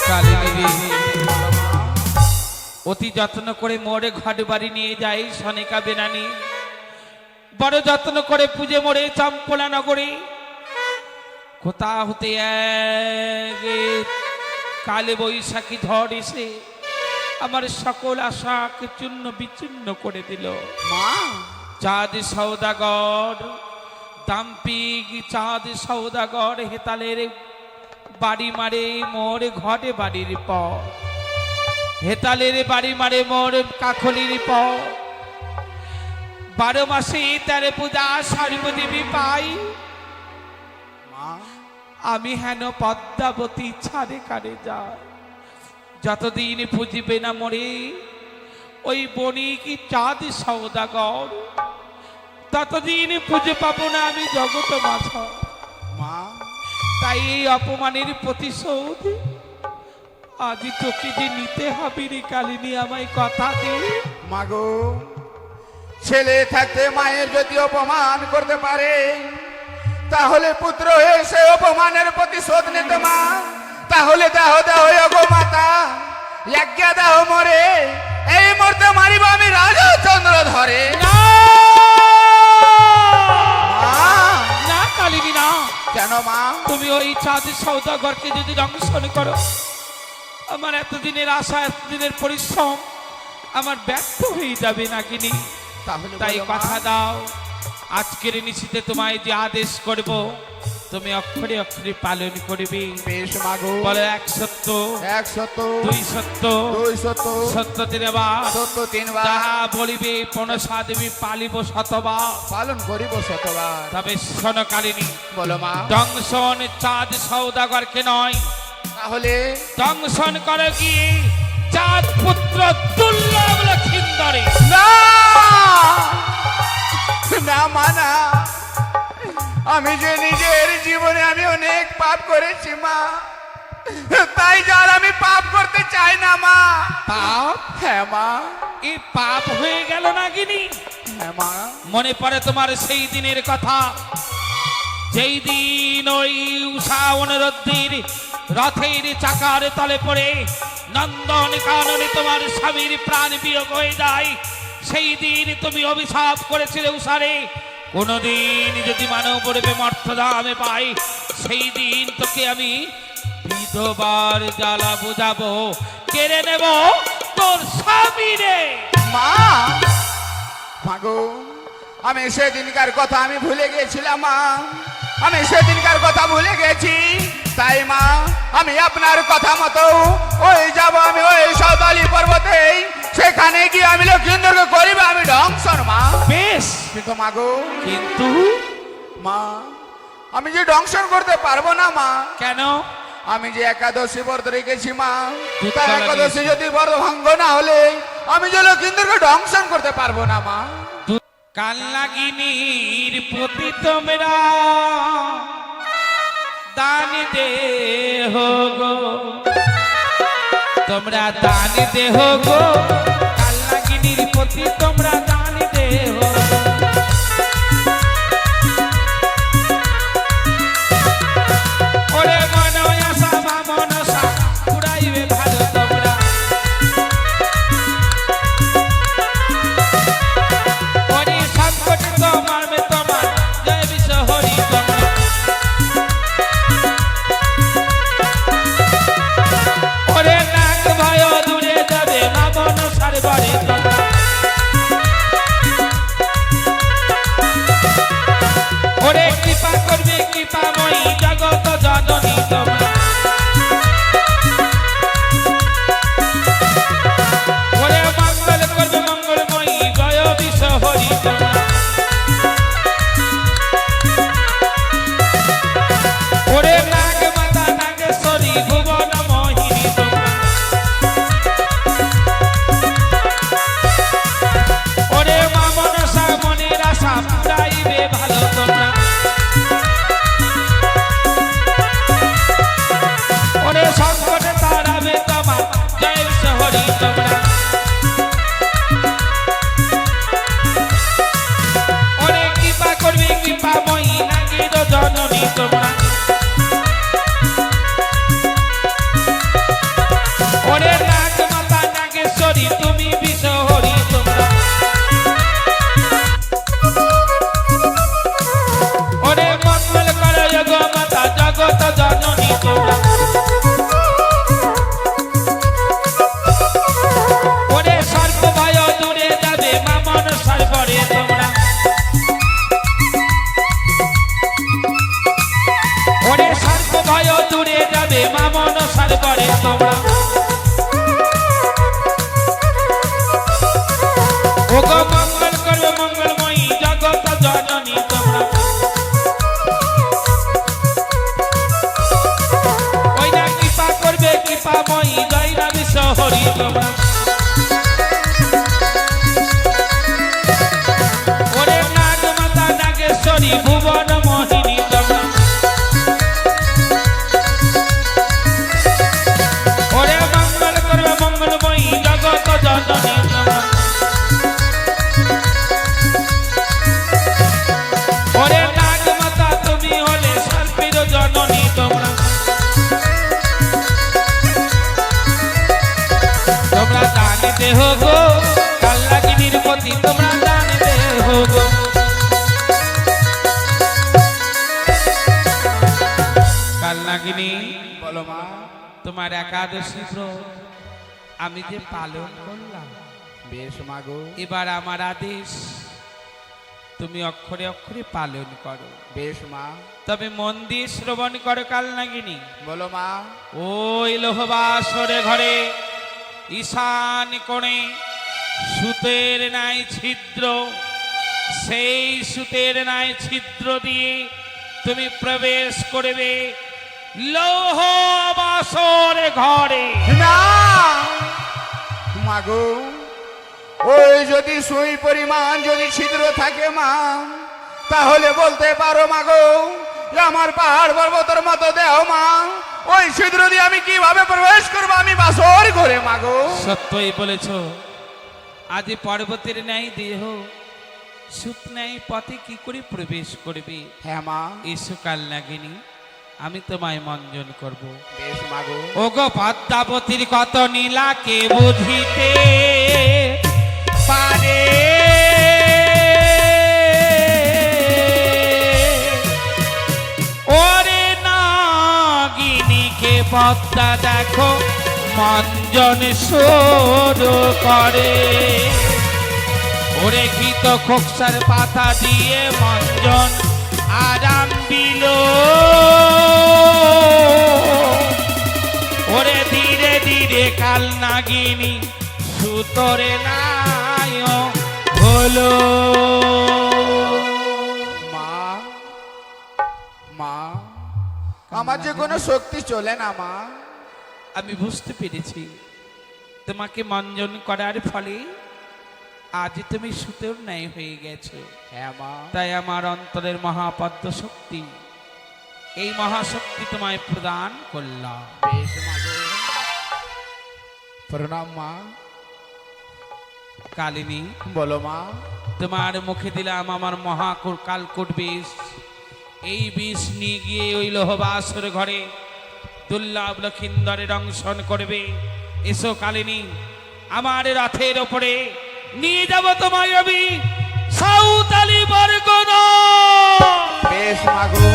কালিনী রে, অতি যত্ন করে মোরে ঘর বাড়ি নিয়ে যাই সনিকা বেনানি, বড় যত্ন করে পুজো মোড়ে চম্পলা নগরে, কোথা হতে এক কালে বৈশাখী ঝড় এসে আমার সকল আশাকে চূর্ণ বিচূর্ণ করে দিল। মা চাঁদ সৌদাগর, দাম্পিক চাঁদ সৌদাগর হেতালের বাড়ি মারে মোর ঘরে বাড়ির পর, হেতালের বাড়ি মারে মোর কাখলির পর, 12 মাসে 13 পূজা সর্বদেবী পাই, মা আমি হেন পদ্মাবতী ছাড়ে কারে যায়, যতদিন পুজিবে না মরে ওই বণিক চাঁদ সৌদাগর, ততদিন পুজো পাবো না আমি জগত মাঝা। মা তাই এই অপমানের প্রতিশোধ আজ তোকে যে নিতে হবে রে কালিনী, আমায় কথা দে। মাগো, ছেলে থাকতে মায়ের যদি অপমান করতে পারে, তাহলে পুত্র হয়ে সে অপমানের প্রতিশোধ নিতে মা। তাহলে দেহ দেহ গো মাতা, যজ্ঞা দেহ মরে, এই মুহূর্তে মারিব আমি রাজা চন্দ্র ধরে। না মা, না কালিনী না, কেন মা? তুমি ওই চাঁদ সৌদাগরকে যদি দংশন করো, আমার এতদিনের আশা এতদিনের পরিশ্রম আমার ব্যর্থ হয়ে যাবে নাকিনি। তাহলে তাই বলো মা। কথা দাও, আজকের নিশিতে তোমায় যে আদেশ করব তুমি অক্ষরে অক্ষরে পালন করবে। বেশ মাগো, বলো 1 সত্য, 1 সত্য, 2 সত্য, 2 সত্য, সত্য 3 বার, সত্য 3 বার, যাহা বলিবে পনসা দেবী পালিব শতবার। পালন করিব শতবার। তবে শোনো কালিনী, বলো মা। দংশন চাঁদ সৌদাগরকে নয়, তাহলে দংশন করে গিয়ে চাঁদ পুত্র দুর্লভ লক্ষিন্দরে। না না মা, না, আমি যে নিজের জীবনে আমি অনেক পাপ করেছি মা, তাই যার আমি পাপ করতে চাই না মা। পাপ? হ্যাঁ মা, এই পাপ হয়ে গেল নাগিনী। হ্যাঁ মা। মনে পড়ে তোমার সেই দিনের কথা, যেই দিন ওই উষা অনুরোধীর রথের চাকার তলে পড়ে নন্দন কাননে তোমার স্বামীর প্রাণ বিয়োগ হয়ে যায়। সেই দিন তুমি অভিশাপ করেছিলে উষারে, কোনদিন যদি মানব পড়বে মর্তদা আমি পাই, সেই দিন তোকে আমি বিধবার জ্বালা বুঝাবো, কেড়ে নেব তোর স্বামীরে। মা, মাগো, আমি সেদিনকার কথা আমি ভুলে গেছিলাম মা, আমি সেদিনকার কথা ভুলে গেছি। তাই মা, আমি আপনার কথা মতো ওই যাব, আমি ওই সাঁওতালি পর্বতে, সেখানে গিয়ে আমি লক্ষিন্দরকে করিব আমি দংশন মা। বেশ, কিন্তু মাগো, কিন্তু মা, আমি যে দংশন করতে পারবো না মা। কেন? আমি যে একাদশী ব্রত রেখেছি মা, দুধ তাই কলা একাদশী নিয়েছি। যদি ব্রত ভঙ্গ না হলে আমি যে লক্ষিন্দরকে দংশন করতে পারবো না মা। কাল্লাগিনীর প্রতি তোমরা দান দেহ গো, তোমরা দান দেহ গো, কাল্লাগিনীর প্রতি তোমরা দান দেহ। ওরে মনসা বা মনসা পুরাইবে ভালো তোমরা, হরি সংকট তোমার মে তোমার জয় বিশ্ব হরি তোমরা। ওরে নাক ভয় দূরে যাবে মা মনসার বাড়ি তোমরা। ওরে কৃপা করবে কৃপাময়ী জগত জননী তোমরা। ওরে মঙ্গল করবে মঙ্গলময়ী জয় বিশ্ব হরি তোমরা। জননী তোমরা ওরে নাগ মাতা নাগেশ্বরী তুমি বিশ্বহরি তোমরা ওরে মঙ্গল করো যোগ মাতা জগত জননী তোমরা ওরে সর্ব ভয় দূরে যাবে মামন সর্বরে তোমরা ওরে সর্ব ভয় দূরে যাবে মামন সর্বরে তোমরা ওগো মঙ্গল করবে মঙ্গলময়ী জগত জননী তোমরা ওই না কৃপা করবে কৃপাময়ী জয় না বিশ্বহরি তোমরা ওরে নাগ মাতা নাগেশ্বরী ভুবন মোহিনী তোমরা ওরে মঙ্গল করবে মঙ্গলময়ী জগত জননী তোমরা ওরে নাগ মাতা তুমি হলে সর্পের জননী তোমরা তোমরা জানিতে হোগো কাল্লাগিনীর পতি তোমরা জানিতে হোগো কাল্লাগিনী বলো মা তোমার একাদশী ব্রত আমি যে পালন করলাম বেশ মাগো এবার আমার আদেশ তুমি অক্ষরে অক্ষরে পালন করো বেশ মা তবে মন দিয়ে শ্রবণ করো কালনাগিনী বলো মা ওই লোহবাসরে ঘরে ঈশান কোণে সুতের নাই ছিদ্র সেই সুতের নাই ছিদ্র দিয়ে তুমি প্রবেশ করবে লোহবাসর ঘরে না মাগো ওই যদি সুই পরিমাণ যদি ছিদ্র থাকে মা তাহলে বলতে পারো মাগো যে আমার পাহাড় পর্বতের মতো দেও মা ওই ছিদ্র দিয়ে আমি কিভাবে প্রবেশ করবো আমি বাসর ঘরে মাগো সত্যই বলেছ আজ পর্বতের ন্যায় দেহ সুত ন্যায় পথে কি করে প্রবেশ করবে হ্যাঁ মা এসো কালনাগিনী আমি তোমায় মঞ্জন করব বেশ মাগো ওগো পদ্মাবতীর কত নীলাকে বুঝিতে পারে ওরে নাগিনীকে পদ্মা দেখো মঞ্জন সোর করে ওরে ঘিত খোকসার পাতা দিয়ে মঞ্জন আরাম দিল ওরে ধীরে ধীরে কাল নাগিনী সুতরে নাই হলো মা মা আমার যে কোনো শক্তি চলে না মা আমি বুঝতে পেরেছি তোমাকে মঞ্জন করার ফলে আজ তুমি সুতোর ন্যায় হয়ে গেছো হ্যাঁ মা তাই আমার অন্তরের মহাপদ্ম শক্তি এই মহাশক্তি তোমায় প্রদান করলাম বেশ মাগো প্রণাম মা কালিনী বলো মা তোমার মুখে দিলাম আমার কালকূট বিষ এই বিষ নিয়ে গিয়ে ওই লোহবাসর ঘরে দুর্লভ লক্ষিন্দরের অংশন করবে এসো কালিনী আমার রথের ওপরে নিয়ে যাব তোমায় আমি সাঁওতালি বরগুনা বেশ মাগো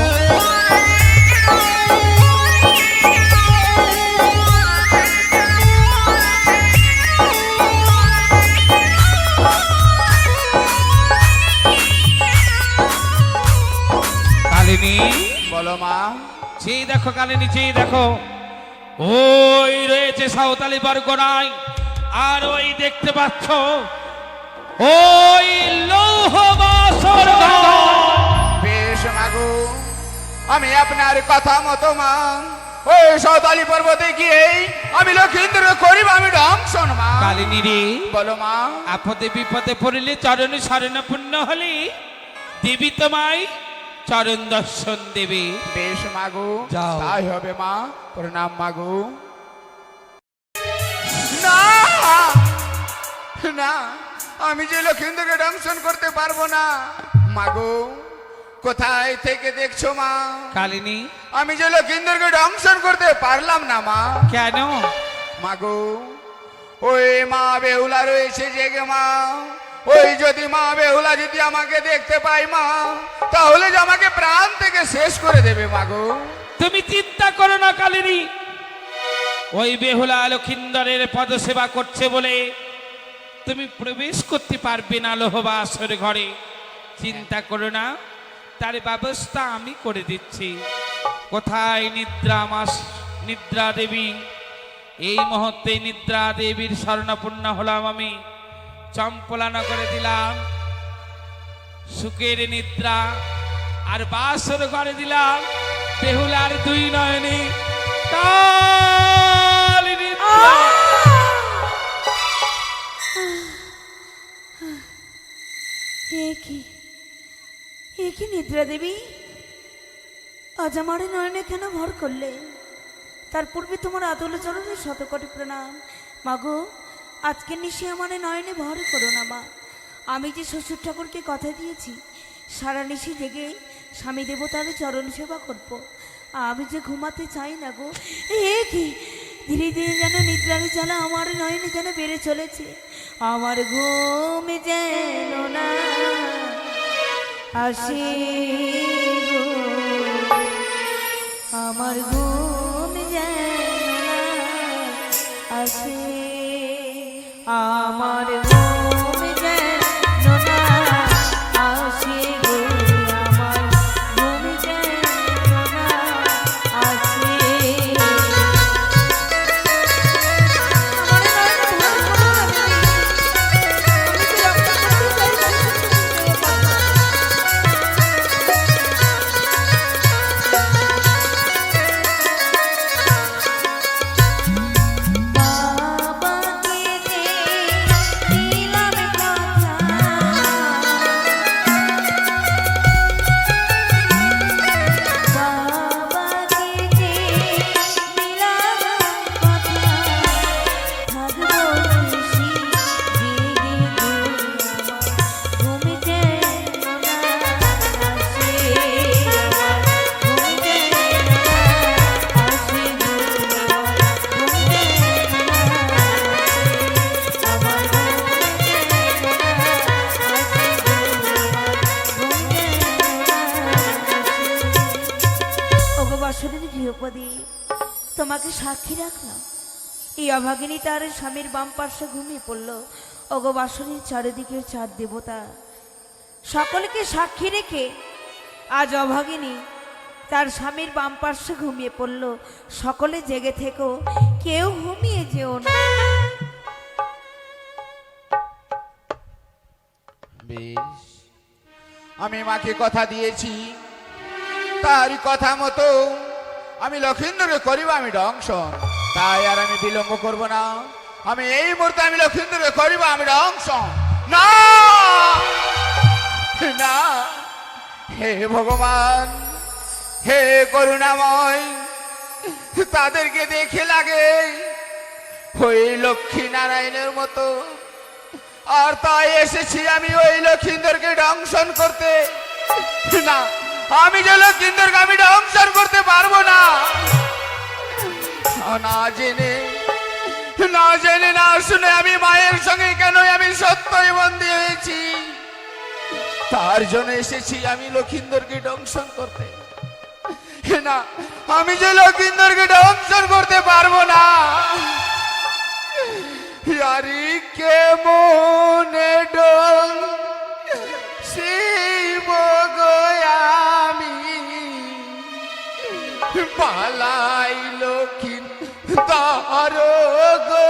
কালিনী বলো মা চেয়ে দেখো কালিনী চেয়ে দেখো ওই রয়েছে সাঁওতালি বরগুনায় আর ওই দেখতে পাচ্ছ ওই লৌহবাসর বেশ মাগো আমি আপনার কথা মতো মা ওই সাঁওতালি পর্বতে গিয়ে আমি লক্ষিন্দ্র করিব আমি দংশন মা কালিনী রে বলো মা আপদে বিপদে পড়িলে চরণ শরণ পূর্ণ হলে দেবী তোমায় চরণ দর্শন দেবে বেশ মাগো যাও। তাই হবে মা প্রণাম মাগো না না আমি যে লক্ষিন্দ্রকে দংশন করতে পারবো না মাগো কোথায় থেকে দেখছো মা? কালিনী, আমি যে লক্ষিন্দরকে দংশন করতে পারলাম না মা। কেন? মাগো, ওই মা বেহুলা রয়েছে জেগে মা। ওই যদি মা বেহুলা যদি আমাকে দেখতে পাই মা, তাহলে যে আমাকে প্রাণ থেকে শেষ করে দেবে মাগো। তুমি চিন্তা করো না কালিনী, ওই বেহুলা লক্ষিন্দরের পদসেবা করছে বলে তুমি প্রবেশ করতে পারবে না লোহবাসর ঘরে। চিন্তা করো না, তার ব্যবস্থা আমি করে দিচ্ছি। কোথায় নিদ্রা দেবী? এই মুহূর্তে নিদ্রা দেবীর শরণাপন্ন হলাম আমি। চম্পলানা করে দিলাম সুখের নিদ্রা, আর বাসর ঘরে দিলাম বেহুলার দুই নয়নে কালী নিদ্রা। এ কি নিদ্রা দেবী, আজ আমার নয়নে কেন ভর করলে? তার পূর্বে তোমার আদল চরণে শতকোটি প্রণাম। মাগো, আজকে নিশে আমার নয়নে ভর করো না মা। আমি যে শ্বশুর ঠাকুরকে কথা দিয়েছি সারা নিশি জেগে স্বামী দেবতার চরণ সেবা করব। আমি যে ঘুমাতে চাই না গো। এ কি ধীরে ধীরে যেন নিদ্রার জ্বালা আমার নয়নে যেন বেড়ে চলেছে। আমার ঘুম যেন না আসে গো, আমার ঘুম যেন না আসে, আমার ঘুম যেন না আসে গো, আমার ঘুম যেন না আসে। গৃহপতি, তোমাকে সাক্ষী রাখলাম, এই অভাগিনী তার স্বামীর বাম পার্শ্বে ঘুমিয়ে পড়ল। ওগো বাসনের চারিদিকের চার দেবতা সকলকে সাক্ষী রেখে আজ অভাগিনী তার স্বামীর বাম পার্শ্বে ঘুমিয়ে পড়ল। সকলে জেগে থেকো, কেউ ঘুমিয়ে যেও না। বেশ, আমি মাকে কথা দিয়েছি, তারই কথা মতো আমি লক্ষিন্দরকে করিব আমি দংশন। তাই আর আমি বিলম্ব করব না। আমি এই মুহূর্তে আমি লক্ষিন্দরকে করিব আমি দংশন। না না, হে ভগবান, হে করুণাময়, তাদেরকে দেখে লাগে ওই লক্ষ্মী নারায়ণের মতো। আর তাই এসেছি আমি ওই লক্ষিন্দরকে দংশন করতে। না, আমি যে লক্ষিন্দরকে আমি দংশন করতে পারবো না। না জেনে না শুনে আমি মায়ের সঙ্গে কেন আমি সত্যই বন্দী হয়েছি, তার জন্য এসেছি আমি লক্ষিন্দরকে দংশন করতে। না, আমি যে লক্ষিন্দরকে দংশন করতে পারবো না। আরে কেমনে ডং শিব আমি পালাই লক্ষিন্দর গো।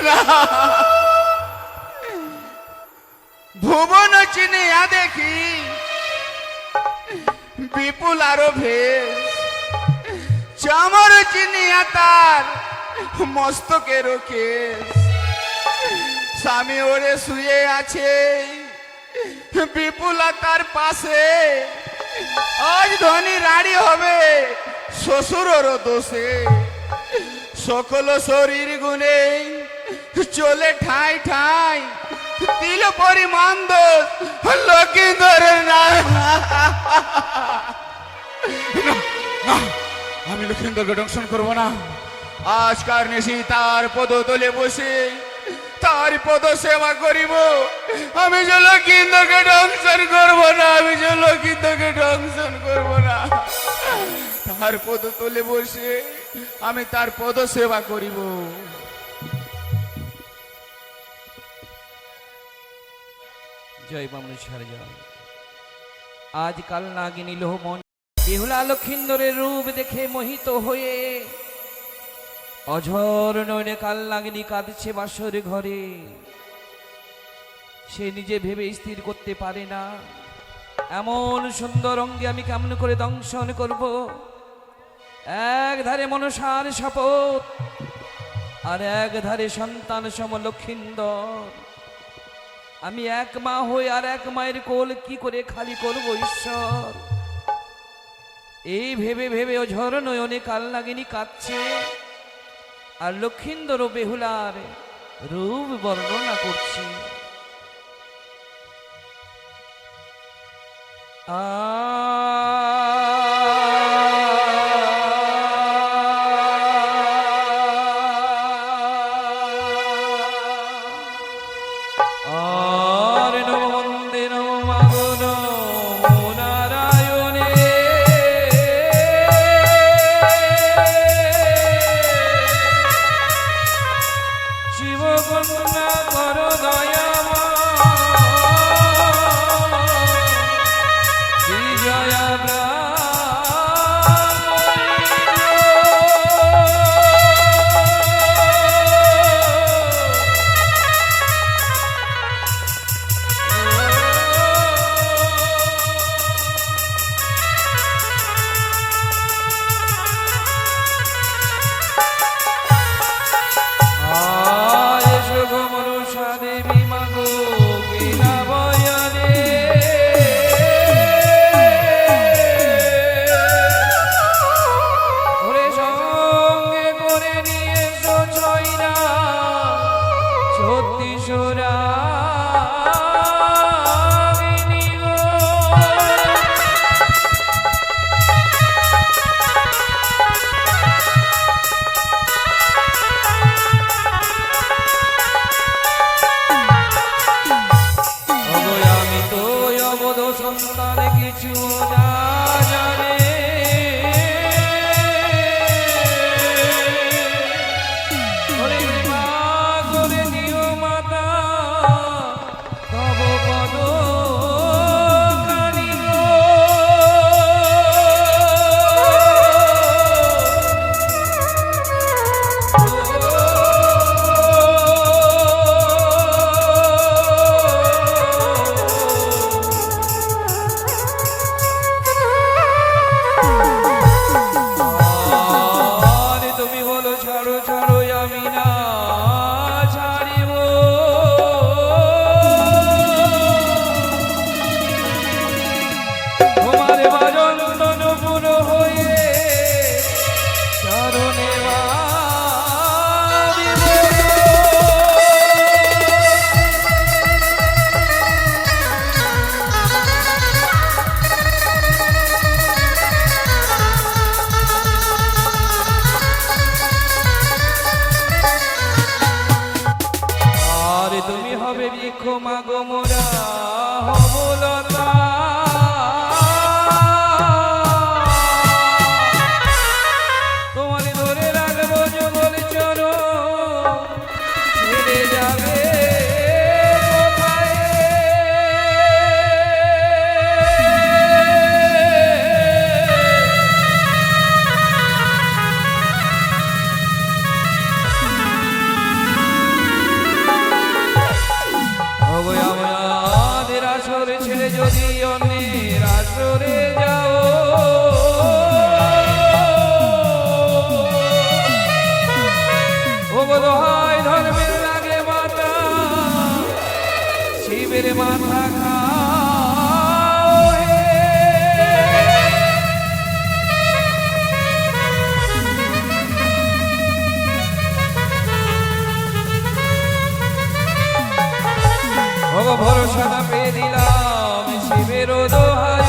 না। ভুবন চিনিয়া দেখি বিপুল আরো ভেষ, চামর চিনিয়া তার মস্তকের কেশ। স্বামী ওরে শুয়ে আছে, বিপুলা তার পাশে। আজ ধনী রাড়ি হবে শ্বশুরেরও দোষে। সকল শরীর গুণে চলে ঠাই ঠাই, দিল পরিমাণ দোষ লক্ষিন্দরের না। আমি লক্ষিন্দরকে দংশন করবো না। আজকার নিশি তার পদতলে বসে তার পদ সেবা করিব। আমি যে লক্ষিন্দরকে দংশন করবো না, আমি যে লক্ষিন্দরকে দংশন করবো না। তার পদতলে বসে আমি তার পদ সেবা করিব। জয় বামনেশ্বর জয়। আজকাল নাগিনী লোহমন বেহুলা লক্ষিন্দরের রূপ দেখে মোহিত হয়ে অঝর নয়নে কাল নাগিনী কাঁদছে বাসর ঘরে। সে নিজে ভেবে স্থির করতে পারে না, এমন সুন্দর অঙ্গে আমি কেমন করে দংশন করব। এক ধারে মনসার শপথ, আর এক ধারে সন্তান সম লক্ষিন্দর। আমি এক মা হই আর এক মায়ের কোল কি করে খালি করব ঈশ্বর। এই ভেবে ভেবে অঝর নয়নে কাল নাগিনী কাঁদছে, আর লক্ষিন্দর ও বেহুলার রূপ বর্ণনা করছে। আর নমন্দে নমাগন নারায়ণে শিব কন্যা কর দয়া বিজয়া সন্তান কিছু না জানে। ওরে মা করে দিও মাতা তব পদ কানি গো। তুমি হবে বৃক্ষ মাগো মোরা হবলতা। তোমার ধরে রাখবো যুগল চরণ, ছেড়ে যাবে কোথায়। যদি অন্যের আসরে যাও, ও বোধ হয় ধর্মের লাগে মাতা, শিবের মাথা খাও হে। ভগ ভরসা না পেয়ে দিলাম শিবের দোহায়,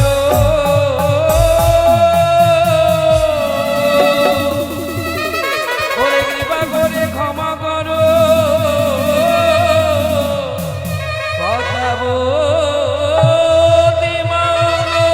ওরে কৃপা করে ক্ষমা করো, কথা বলতে মাগো।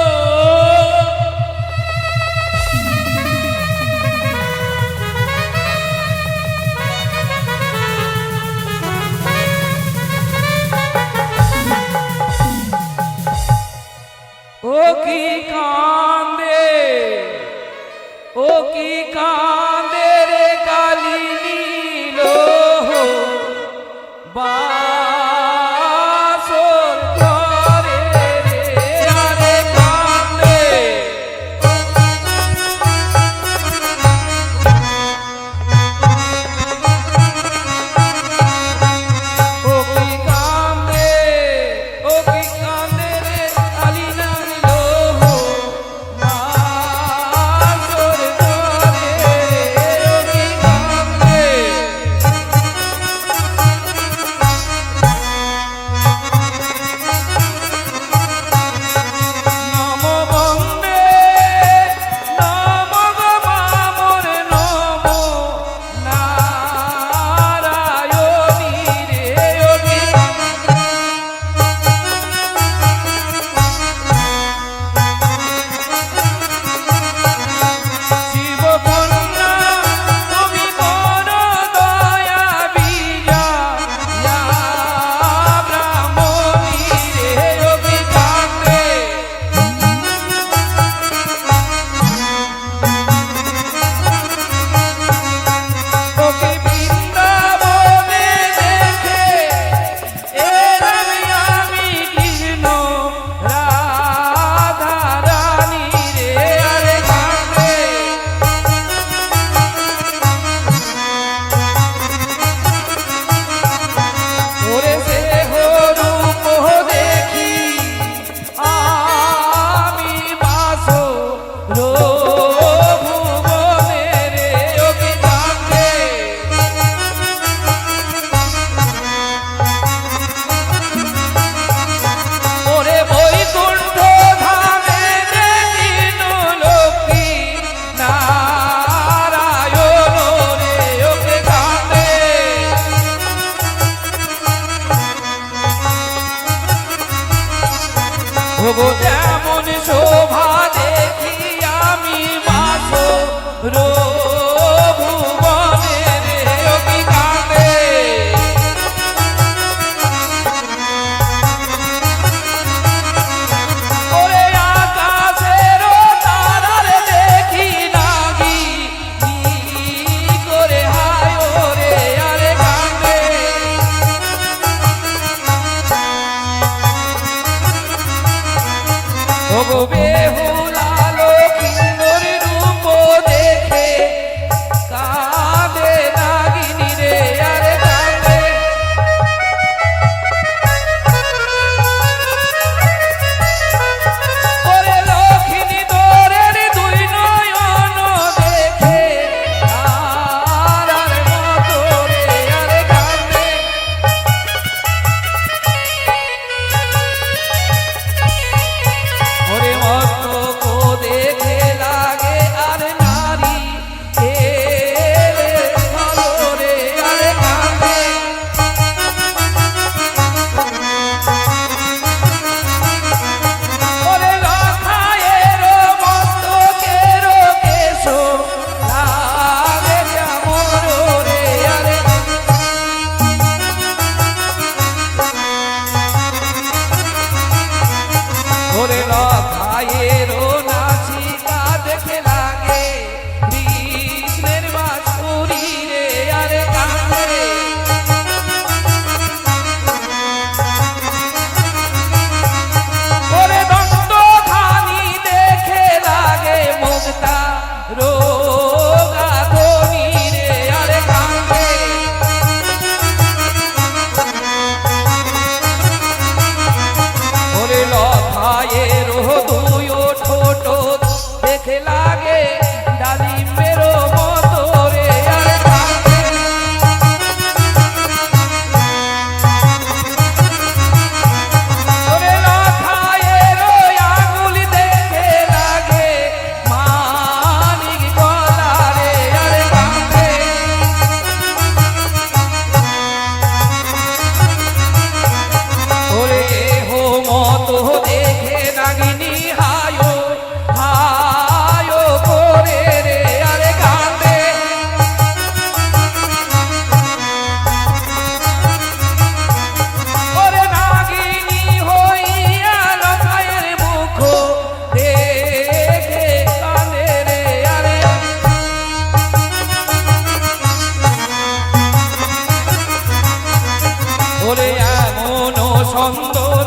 সুন্দর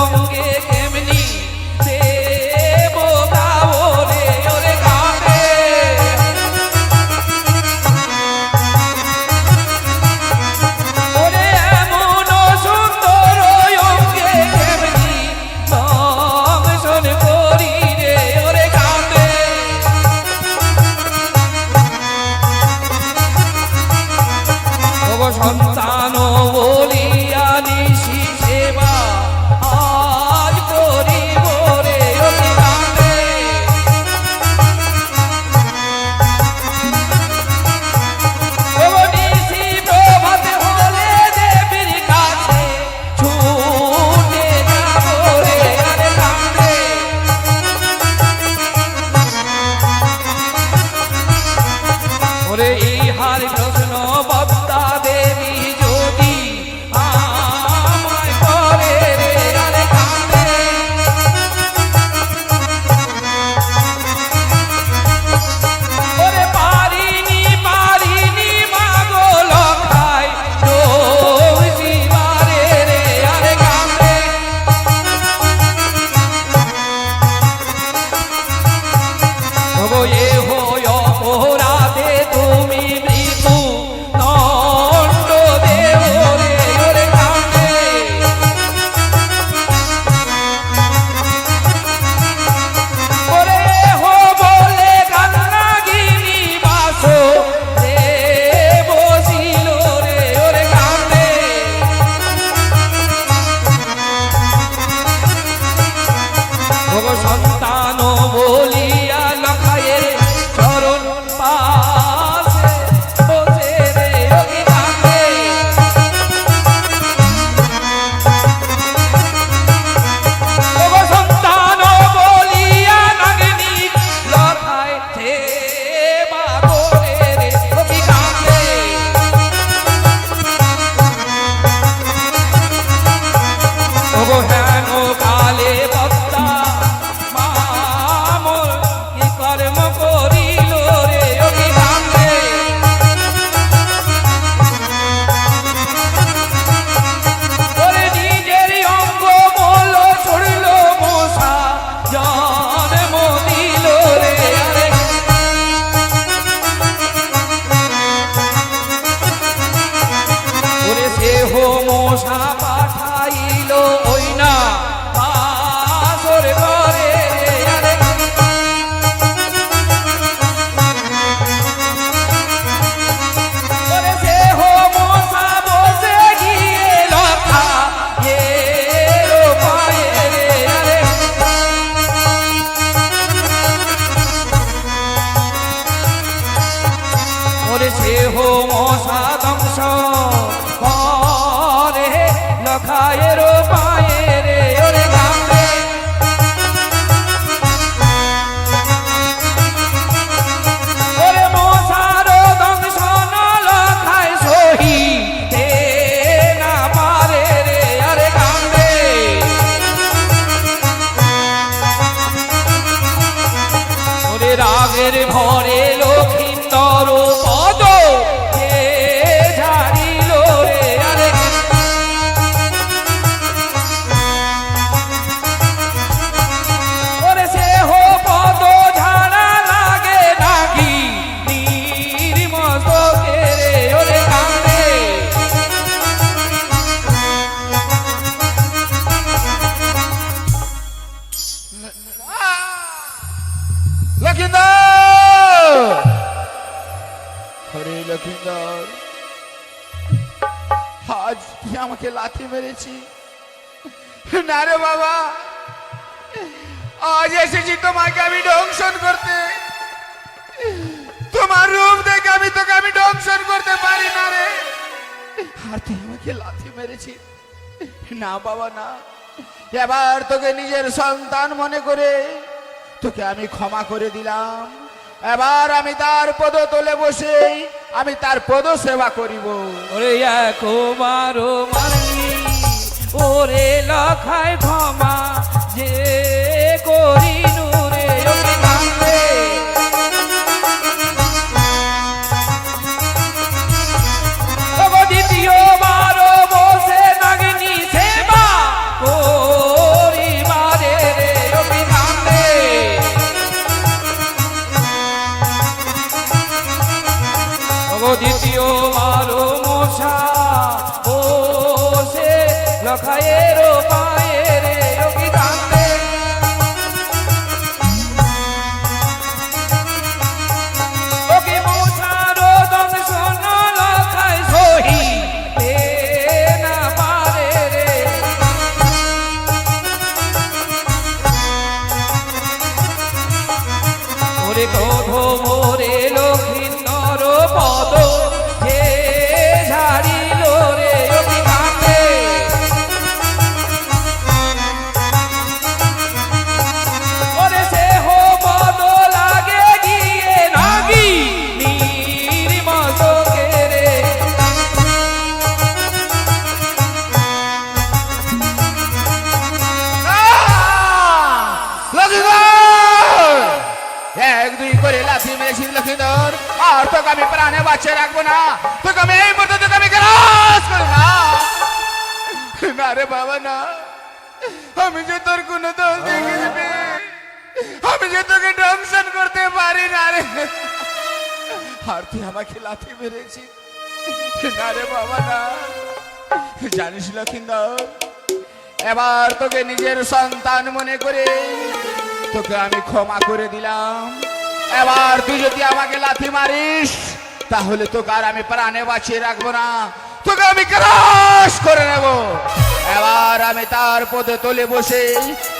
অঙ্গে কেমনি দেব গাওরে ওরে গাবে ওরে এমন সুন্দর অঙ্গে কেমনি দংশন করি রে ওরে গাবে সন্তান বলিয়া নিশি সেবা আজ করিব রে অভিরামে নিশি প্রভাত হলে দেবীর কাছে ছুটে যাব রে আরে রামে ওরে ইহার কৃষ্ণ বক্তা দেবী যদি আমায় করে রে আরে কাঁদে ওরে পারিনি মাগো লখাই রোজিবারে রে আরে কাঁদে ওগো এ হয় অপরাধে তুমি মৃত্যু দণ্ড দেও রে ওরে কাঁদে ওরে হো বলে কান্নাগিনি বাসো দেব ছিল রে ওরে কাঁদে ওগো সন্তান বলিয়া লখায়ের চরণ পাশে বসে রে ওরে কাঁদে ওগো সন্তান বলিয়া নাগিনী লখায় সেবা করে রে ওরে কাঁদে ওগো হেন কালে বক্তা মামল কি কর্ম করিল রে ওরে কাঁদে ওরে নিজের অঙ্গ বল ছড়িল মশা জন্ম দিল রে আরে ওরে সে হো মশা পাঠাইল ওই না বাসর ঘরে রে আরে ওরে সে হো মশা বসে গিয়ে লখা এর পায়ে রে আরে ওরে সে হো মশা দংশ করে লখায়ের পায়ে রে ওরে গাবে ওরে মশার দংশন লখায় সহি না পারে রে আরে গাবে ওরে রাগের ভরে লক্ষিন্দর পদ ঝাড়িল রে আরে ওরে সে হো পদ ঝাড়া লাগে নাকি নির্মস্তকে রে ওরে কাঁদে লক্ষিন্দর হরে লক্ষিন্দর আজ তুই আমাকে লাথি মেরেছি না রে বাবা আজ এসেছি তোমাকে আমি দংশন করতে তোমার রূপ দেখে তোকে আমি দংশন করতে পারি না রে আর তুই আমাকে লাথি মেরেছি না বাবা না এবার তোকে নিজের সন্তান মনে করে তোকে আমি ক্ষমা করে দিলাম এবার আমি তার পদ তলে বসে আমি তার পদ সেবা করিব ওরে একবার মারলি ওরে লখায় ক্ষমা যে করিনু রে ওরে কাঁদে দ্বিতীয়বার বসে নাগিনী সেবা লখায়ের পায়ে রে রবি কান্দে ওকে মশার দংশন লখায় সহি না পারে রে ওরে ক্রোধ মোরে লক্ষিন্দর পদ হে ঝাড়িল রে রবি কান্দে ওরে সে হো পদ লাগে গিয়ে নাগি নির্মলকে রে এক দুই করে লাথি মেরেছি লক্ষ্মীধর আর তোকে আমি প্রাণে বাঁচিয়ে রাখবো না তোকে আমি এই মুহূর্তে তোকে আমি গ্রাস করি না না রে বাবা না আমি যে তোর কোনো দোষ দেখিনি আমি যে তোকে দংশন করতে পারি না রে আর তুই আমাকে লাথি মেরেছি না রে বাবা না জানিস লক্ষ্মীধর এবার তোকে নিজের সন্তান মনে করে তোকে আমি ক্ষমা করে দিলাম এবার তুই যদি আমাকে লাথি মারিস তাহলে তোকে আর আমি প্রাণে বাঁচিয়ে রাখবো না তোকে আমি ক্রাশ করে নেব এবার আমি তার পদে তলে বসে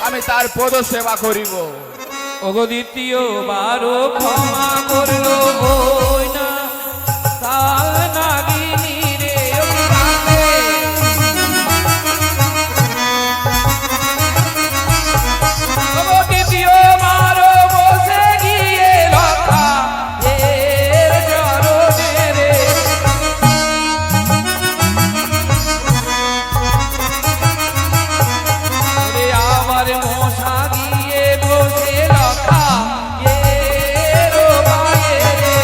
আমি তার পদ সেবা করিব ওগো দ্বিতীয় বারো ক্ষমা করলো ওই না কাল নাগিনী রে রবি কান্দে ওগো দ্বিতীয় বারো বসে গিয়ে লক্ষা এর চরণে রে ওরে আমার মশা গিয়ে বসে লক্ষা এর পায়ে রে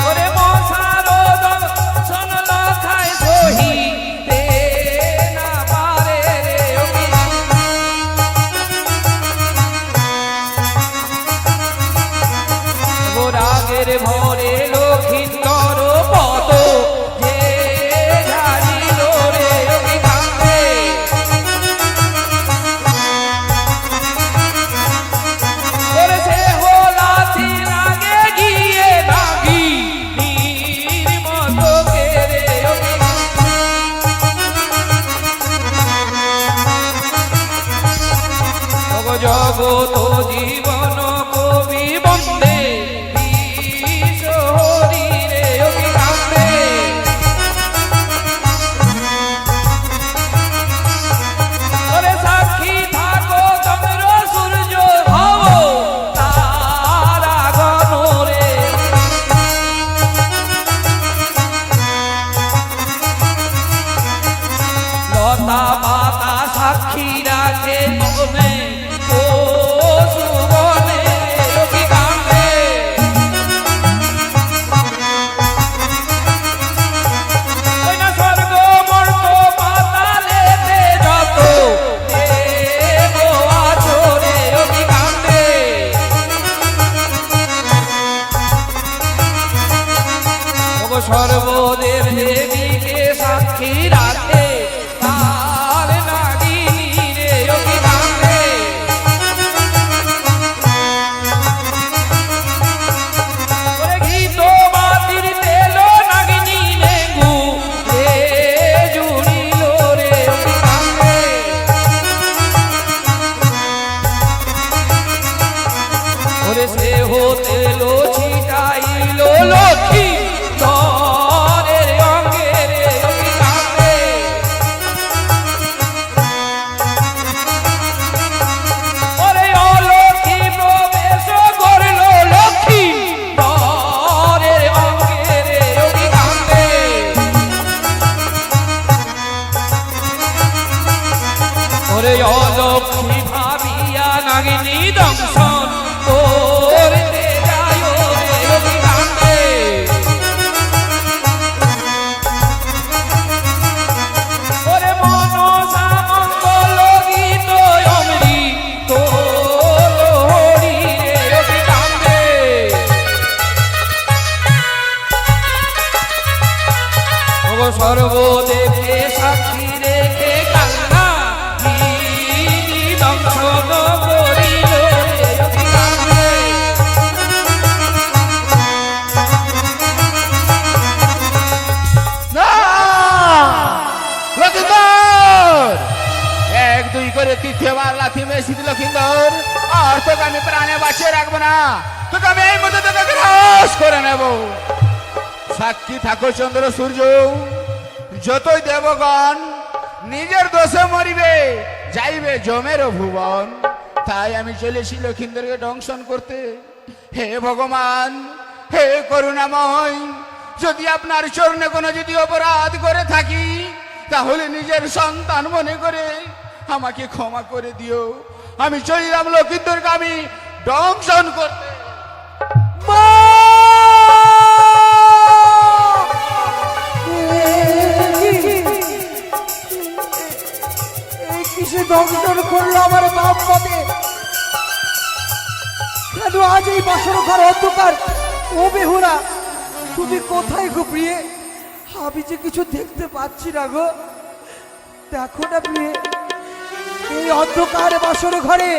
ওরে মশার দংশন লখায় সহিতে না পারে রে রবি রাগের ভরে লক্ষিন্দর পদ যে ঝাড়িল রে রবি কান্দে ওরে সে লাথি লাগে গিয়ে নাগি নির্মলকে রে রবি জগত জীবন কবি বন্দে বিশ্বহরি রে রবি কান্দে ওরে সাক্ষী থাকো চন্দ্র সূর্য হও তারা গণ রে লতা পাতা সাক্ষী রাখে মনে ও সুবনে রবি কান্দে ওই না স্বর্গ মর্ত পাতালেতে যত দেব আছো রে রবি কান্দে ওগো সর্বদেব দেবীকে সাক্ষী রাখে কাল নাগিনী রে রবি কান্দে ওরে ঘৃত বাতির তেল নাগিনী নেঙ্গু রে জুড়িল রে রবি কান্দে ওরে সে তেল ছিটাইল লক্ষ্মী ধরের অঙ্গে রে রবি কান্দে ওরে অলক্ষ্মী প্রবেশ করল লক্ষ্মী ধরের অঙ্গে রে রবি কান্দে ওরে অলক্ষ্মী ভাবিয়া নাগিনী দংশন করতে যায় রে রবি কান্দে ওগো সর্বদেশে সাক্ষী রেখে গঙ্গা দংশন করিল রে অভিরামে। না লক্ষিন্দর, এক দুই করে তৃতীয়বার লাথি মেরেছি লক্ষিন্দর, আর তোকে আমি প্রাণে বাঁচিয়ে রাখবো না, তোকে আমি এই মধ্যে তোকে গ্রাস করে নেব। সাক্ষী থাকো চন্দ্র সূর্য, যতই দেবগণ নিজের দোষে মরিবে, যাইবে জমের ভুবন। তাই আমি চলেছি লক্ষিন্দরকে দংশন করতে। হে ভগবান, হে করুণাময়, যদি আপনার চরণে কোনো যদি অপরাধ করে থাকি, তাহলে নিজের সন্তান মনে করে আমাকে ক্ষমা করে দিও। আমি চলিলাম লক্ষিন্দরকে আমি দংশন করতে। এই কিসে দংশন করলো আমার বাপ পদে? কেন আজ এই বাসর ঘর অন্ধকার? ও বেহুলা, তুমি কোথায় গো প্রিয়ে? আমি যে কিছু দেখতে পাচ্ছি না গো। দেখো না প্রিয়ে, এই অন্ধকার বাসর ঘরে